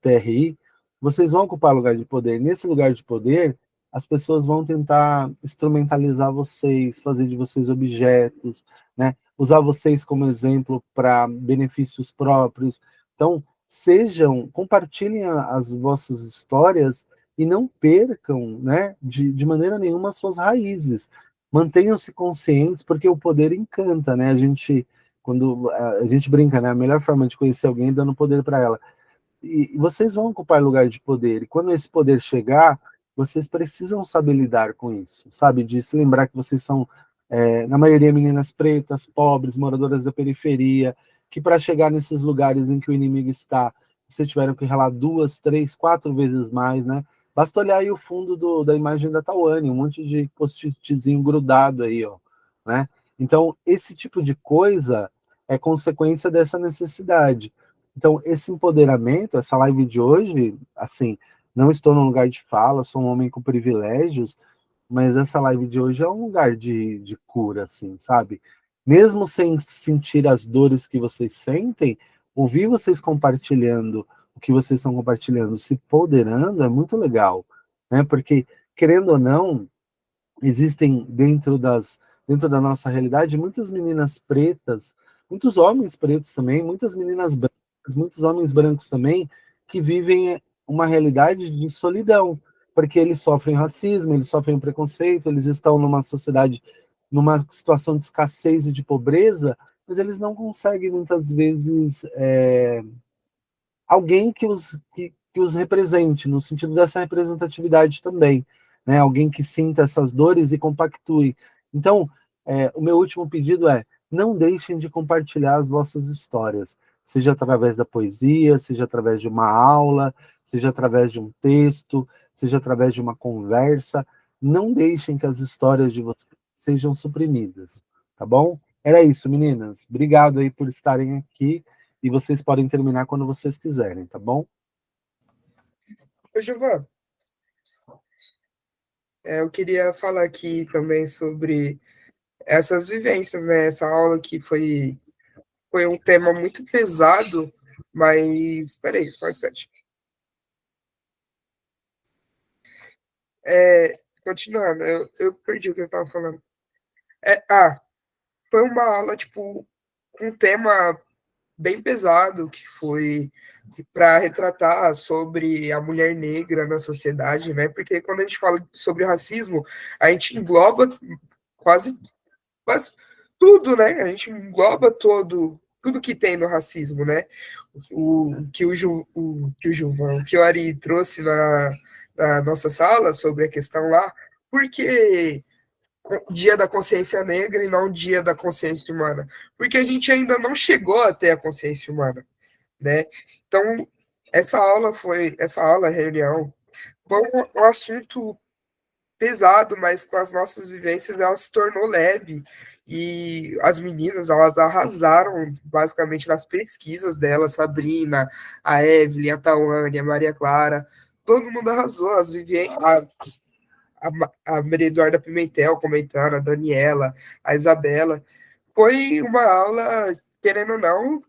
TRI, vocês vão ocupar lugar de poder. Nesse lugar de poder, as pessoas vão tentar instrumentalizar vocês, fazer de vocês objetos, né? Usar vocês como exemplo para benefícios próprios. Então, compartilhem as vossas histórias e não percam, né, de maneira nenhuma as suas raízes. Mantenham-se conscientes, porque o poder encanta, né? Quando a gente brinca, né? A melhor forma de conhecer alguém é dando poder para ela. E vocês vão ocupar lugar de poder. E quando esse poder chegar, vocês precisam saber lidar com isso, sabe? De se lembrar que vocês são, na maioria, meninas pretas, pobres, moradoras da periferia, que para chegar nesses lugares em que o inimigo está, vocês tiveram que ralar 2, 3, 4 vezes mais, né? Basta olhar aí o fundo da imagem da Tawane, um monte de post-itzinho grudado aí, ó, né? Então, esse tipo de coisa é consequência dessa necessidade. Então, esse empoderamento, essa live de hoje, assim, não estou num lugar de fala, sou um homem com privilégios, mas essa live de hoje é um lugar de cura, assim, sabe? Mesmo sem sentir as dores que vocês sentem, ouvir vocês compartilhando o que vocês estão compartilhando, se empoderando, é muito legal, né? Porque, querendo ou não, existem dentro da nossa realidade muitas meninas pretas, muitos homens pretos também, muitas meninas brancas, muitos homens brancos também, que vivem uma realidade de solidão, porque eles sofrem racismo, eles sofrem preconceito, eles estão numa sociedade, numa situação de escassez e de pobreza, mas eles não conseguem muitas vezes alguém que os represente, no sentido dessa representatividade também, né? Alguém que sinta essas dores e compactue. Então, o meu último pedido é: não deixem de compartilhar as vossas histórias, seja através da poesia, seja através de uma aula, seja através de um texto, seja através de uma conversa. Não deixem que as histórias de vocês sejam suprimidas, tá bom? Era isso, meninas. Obrigado aí por estarem aqui, e vocês podem terminar quando vocês quiserem, tá bom? Ô, Giovana, eu queria falar aqui também sobre essas vivências, né? Essa aula que foi um tema muito pesado, mas peraí, só um instante. Continuando, eu perdi o que eu estava falando. Foi uma aula, tipo, com um tema bem pesado, que foi para retratar sobre a mulher negra na sociedade, né? Porque quando a gente fala sobre racismo, a gente engloba quase tudo, né? A gente engloba tudo que tem no racismo, né? O que o que o Ari trouxe na nossa sala sobre a questão lá, porque Dia da Consciência Negra e não Dia da Consciência Humana, porque a gente ainda não chegou até a consciência humana, né? Então, essa reunião, foi um assunto pesado, mas com as nossas vivências ela se tornou leve, e as meninas, elas arrasaram basicamente nas pesquisas delas, Sabrina, a Evelyn, a Tawane, a Maria Clara, todo mundo arrasou, as a Maria Eduarda Pimentel comentando, a Daniela, a Isabela. Foi uma aula, querendo ou não,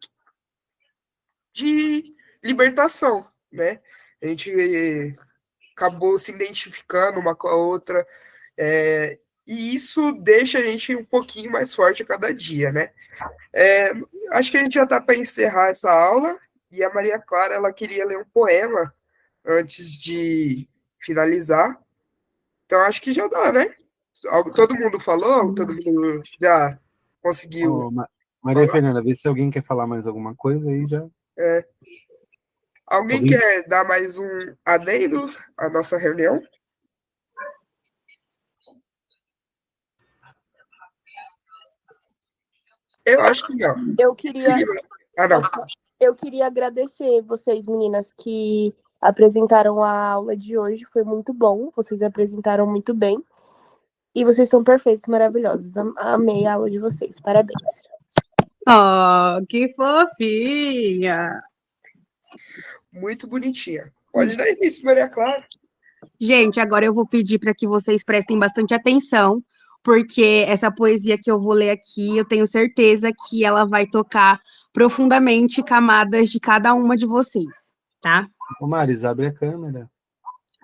de libertação, né? A gente acabou se identificando uma com a outra, e isso deixa a gente um pouquinho mais forte a cada dia, né? Acho que a gente já está para encerrar essa aula, e a Maria Clara, ela queria ler um poema antes de finalizar. Então, acho que já dá, né? Todo mundo falou? Todo mundo já conseguiu? Maria Fernanda, vê se alguém quer falar mais alguma coisa aí já. Alguém quer dar mais um adendo à nossa reunião? Eu acho que não. Eu queria agradecer vocês, meninas, que apresentaram a aula de hoje. Foi muito bom. Vocês apresentaram muito bem. E vocês são perfeitos, maravilhosos. Amei a aula de vocês. Parabéns. Oh, que fofinha! Muito bonitinha. Pode dar início, Maria Clara. Gente, agora eu vou pedir para que vocês prestem bastante atenção, porque essa poesia que eu vou ler aqui, eu tenho certeza que ela vai tocar profundamente camadas de cada uma de vocês, tá? Ô, Maris, abre a câmera.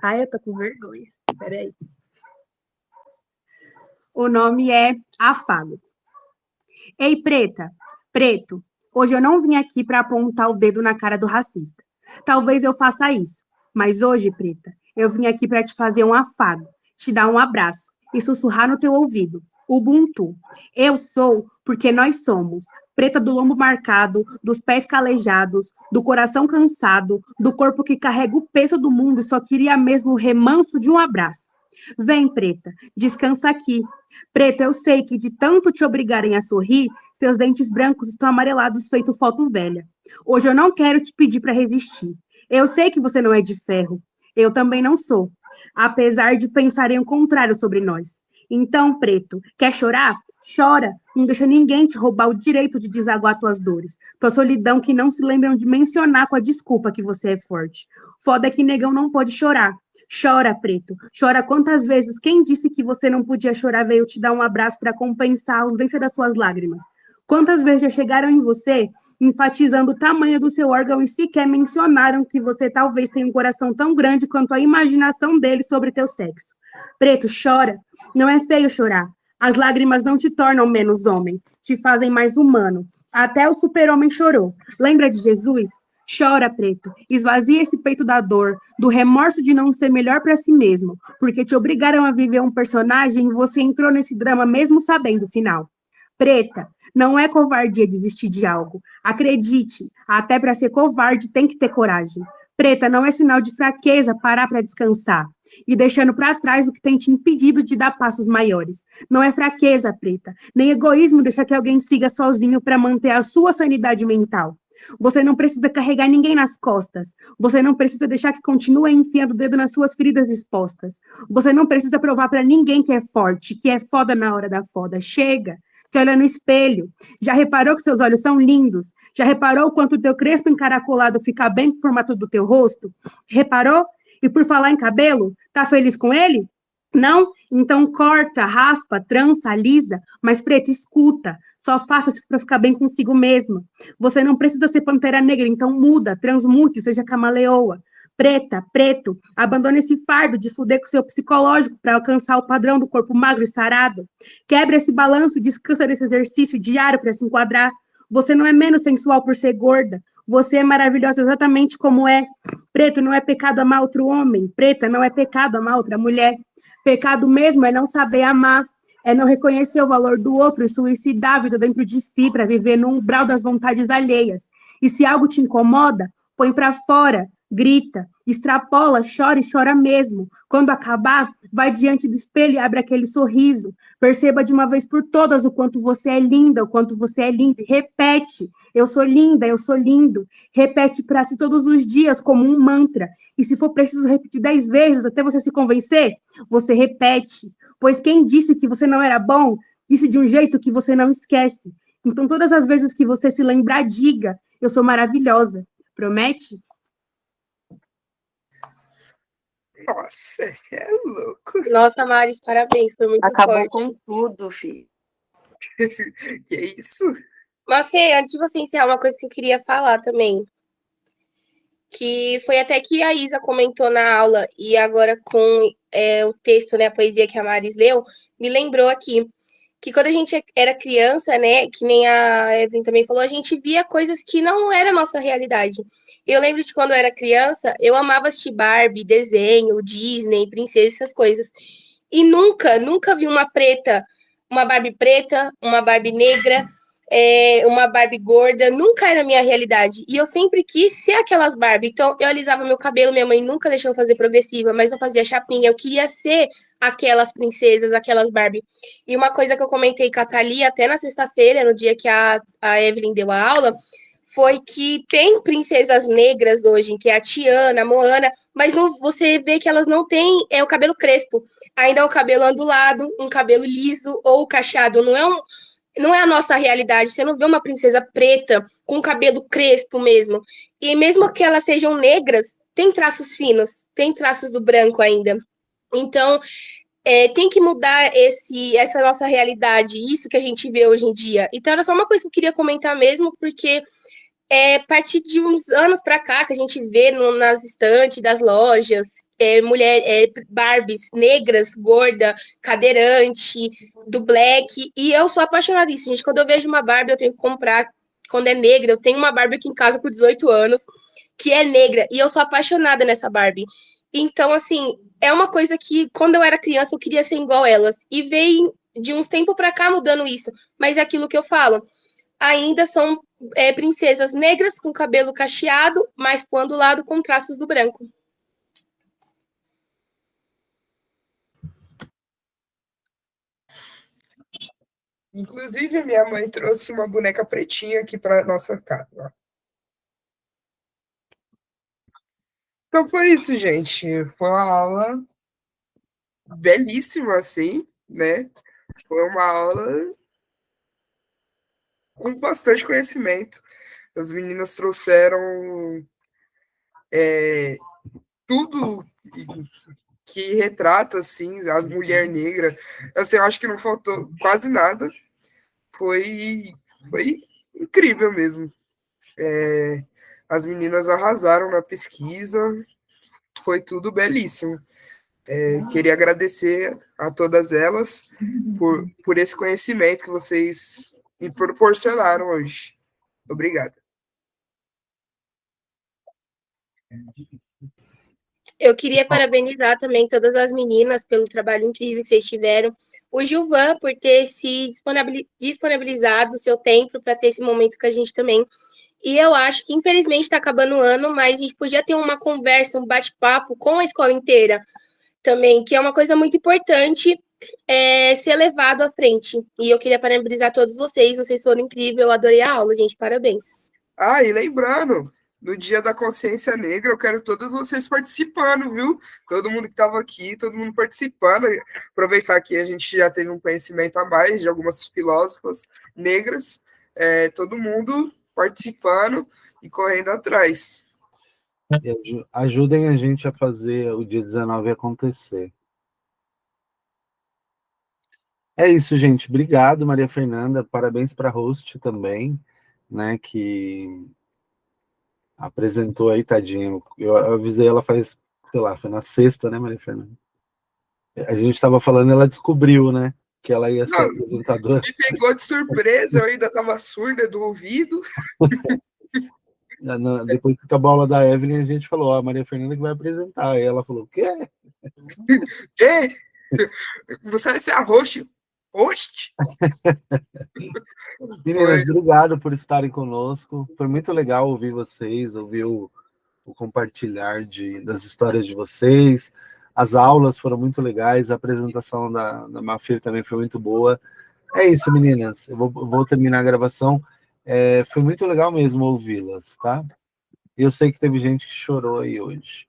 Ai, eu tô com vergonha. Peraí. O nome é Afago. Ei, preta, preto, hoje eu não vim aqui para apontar o dedo na cara do racista. Talvez eu faça isso, mas hoje, preta, eu vim aqui para te fazer um afago, te dar um abraço e sussurrar no teu ouvido. Ubuntu. Eu sou porque nós somos. Preta do lombo marcado, dos pés calejados, do coração cansado, do corpo que carrega o peso do mundo e só queria mesmo o remanso de um abraço. Vem, preta, descansa aqui. Preta, eu sei que de tanto te obrigarem a sorrir, seus dentes brancos estão amarelados feito foto velha. Hoje eu não quero te pedir para resistir. Eu sei que você não é de ferro. Eu também não sou. Apesar de pensarem o contrário sobre nós. Então, preto, quer chorar? Chora. Não deixa ninguém te roubar o direito de desaguar tuas dores. Tua solidão que não se lembram de mencionar com a desculpa que você é forte. Foda é que negão não pode chorar. Chora, preto. Chora quantas vezes quem disse que você não podia chorar veio te dar um abraço para compensar a ausência das suas lágrimas. Quantas vezes já chegaram em você, enfatizando o tamanho do seu órgão e sequer mencionaram que você talvez tenha um coração tão grande quanto a imaginação dele sobre teu sexo. Preto, chora. Não é feio chorar. As lágrimas não te tornam menos homem, te fazem mais humano. Até o super-homem chorou. Lembra de Jesus? Chora, preto. Esvazia esse peito da dor, do remorso de não ser melhor para si mesmo, porque te obrigaram a viver um personagem e você entrou nesse drama mesmo sabendo o final. Preta, não é covardia desistir de algo. Acredite, até para ser covarde tem que ter coragem. Preta, não é sinal de fraqueza parar para descansar e deixando para trás o que tem te impedido de dar passos maiores. Não é fraqueza, preta, nem egoísmo deixar que alguém siga sozinho para manter a sua sanidade mental. Você não precisa carregar ninguém nas costas. Você não precisa deixar que continue enfiando o dedo nas suas feridas expostas. Você não precisa provar para ninguém que é forte, que é foda na hora da foda. Chega. Se olha no espelho. Já reparou que seus olhos são lindos? Já reparou o quanto o teu crespo encaracolado fica bem com o formato do teu rosto? Reparou? E por falar em cabelo, tá feliz com ele? Não? Então corta, raspa, trança, alisa, mas preta, escuta. Só faça isso para ficar bem consigo mesma. Você não precisa ser pantera negra, então muda, transmute, seja camaleoa. Preta, preto, abandone esse fardo de fuder com seu psicológico para alcançar o padrão do corpo magro e sarado. Quebre esse balanço e descansa desse exercício diário para se enquadrar. Você não é menos sensual por ser gorda. Você é maravilhosa exatamente como é. Preto não é pecado amar outro homem. Preta não é pecado amar outra mulher. Pecado mesmo é não saber amar. É não reconhecer o valor do outro e suicidar a vida dentro de si para viver no umbral das vontades alheias. E se algo te incomoda, põe para fora, grita, extrapola, chora e chora mesmo. Quando acabar, vai diante do espelho e abre aquele sorriso. Perceba de uma vez por todas o quanto você é linda, o quanto você é lindo. E repete, eu sou linda, eu sou lindo. Repete para si todos os dias como um mantra. E se for preciso repetir 10 vezes até você se convencer, você repete. Pois quem disse que você não era bom, disse de um jeito que você não esquece. Então, todas as vezes que você se lembrar, diga, eu sou maravilhosa. Promete? Nossa, é louco. Nossa, Maris, parabéns, foi muito Acabou forte. com tudo, filho. Que isso? Mas, Fê, antes de você encerrar, uma coisa que eu queria falar também, que foi até que a Isa comentou na aula, e agora com o texto, né, a poesia que a Maris leu, me lembrou aqui, que quando a gente era criança, né, que nem a Evelyn também falou, a gente via coisas que não era a nossa realidade. Eu lembro de quando eu era criança, eu amava assistir Barbie, desenho, Disney, princesa, essas coisas. E nunca vi uma Barbie preta, uma Barbie negra, uma Barbie gorda, nunca era a minha realidade. E eu sempre quis ser aquelas Barbie. Então, eu alisava meu cabelo, minha mãe nunca deixou eu fazer progressiva, mas eu fazia chapinha. Eu queria ser aquelas princesas, aquelas Barbie. E uma coisa que eu comentei com a Thalia até na sexta-feira, no dia que a Evelyn deu a aula, foi que tem princesas negras hoje, que é a Tiana, a Moana, mas você vê que elas não têm o cabelo crespo. Ainda é um cabelo ondulado, um cabelo liso ou cacheado. Não é a nossa realidade. Você não vê uma princesa preta com cabelo crespo mesmo. E mesmo que elas sejam negras, tem traços finos, tem traços do branco ainda. Então, tem que mudar essa nossa realidade, isso que a gente vê hoje em dia. Então, era só uma coisa que eu queria comentar mesmo, porque a partir de uns anos para cá, que a gente vê nas estantes das lojas, Barbies negras, gorda, cadeirante, do black, e eu sou apaixonada disso, gente. Quando eu vejo uma Barbie, eu tenho que comprar. Quando é negra, eu tenho uma Barbie aqui em casa com 18 anos, que é negra, e eu sou apaixonada nessa Barbie. Então, assim, é uma coisa que, quando eu era criança, eu queria ser igual elas, e veio de uns tempos para cá mudando isso, mas é aquilo que eu falo, ainda são princesas negras com cabelo cacheado, mas pro ondulado com traços do branco. Inclusive, minha mãe trouxe uma boneca pretinha aqui para nossa casa. Então foi isso, gente. Foi uma aula belíssima, assim, né? Foi uma aula com bastante conhecimento. As meninas trouxeram tudo que retrata, assim, as mulheres negras. Assim, eu acho que não faltou quase nada. Foi incrível mesmo. As meninas arrasaram na pesquisa. Foi tudo belíssimo. Queria agradecer a todas elas por esse conhecimento que vocês me proporcionaram hoje. Obrigado. Eu queria parabenizar também todas as meninas pelo trabalho incrível que vocês tiveram. O Gilvan, por ter se disponibilizado o seu tempo para ter esse momento com a gente também. E eu acho que, infelizmente, está acabando o ano, mas a gente podia ter uma conversa, um bate-papo com a escola inteira também, que é uma coisa muito importante ser levado à frente. E eu queria parabenizar todos vocês foram incríveis, eu adorei a aula, gente, parabéns. Ah, e lembrando, no Dia da Consciência Negra, eu quero todos vocês participando, viu? Todo mundo que estava aqui, todo mundo participando. Aproveitar que a gente já teve um conhecimento a mais de algumas filósofas negras, todo mundo participando e correndo atrás. E ajudem a gente a fazer o dia 19 acontecer. É isso, gente. Obrigado, Maria Fernanda. Parabéns para a host também, né, que apresentou aí, tadinho. Eu avisei ela faz, sei lá, foi na sexta, né, Maria Fernanda? A gente estava falando, ela descobriu, né, que ela ia ser apresentadora. Me pegou de surpresa, eu ainda estava surda do ouvido. Depois que acabou a aula da Evelyn, a gente falou, a Maria Fernanda que vai apresentar. Aí ela falou, o quê? Quê? Você vai ser a host? Host? Meninas, obrigado por estarem conosco. Foi muito legal ouvir vocês, ouvir o compartilhar das histórias de vocês. As aulas foram muito legais, a apresentação da Mafir também foi muito boa. É isso, meninas. Eu vou terminar a gravação. Foi muito legal mesmo ouvi-las, tá? Eu sei que teve gente que chorou aí hoje.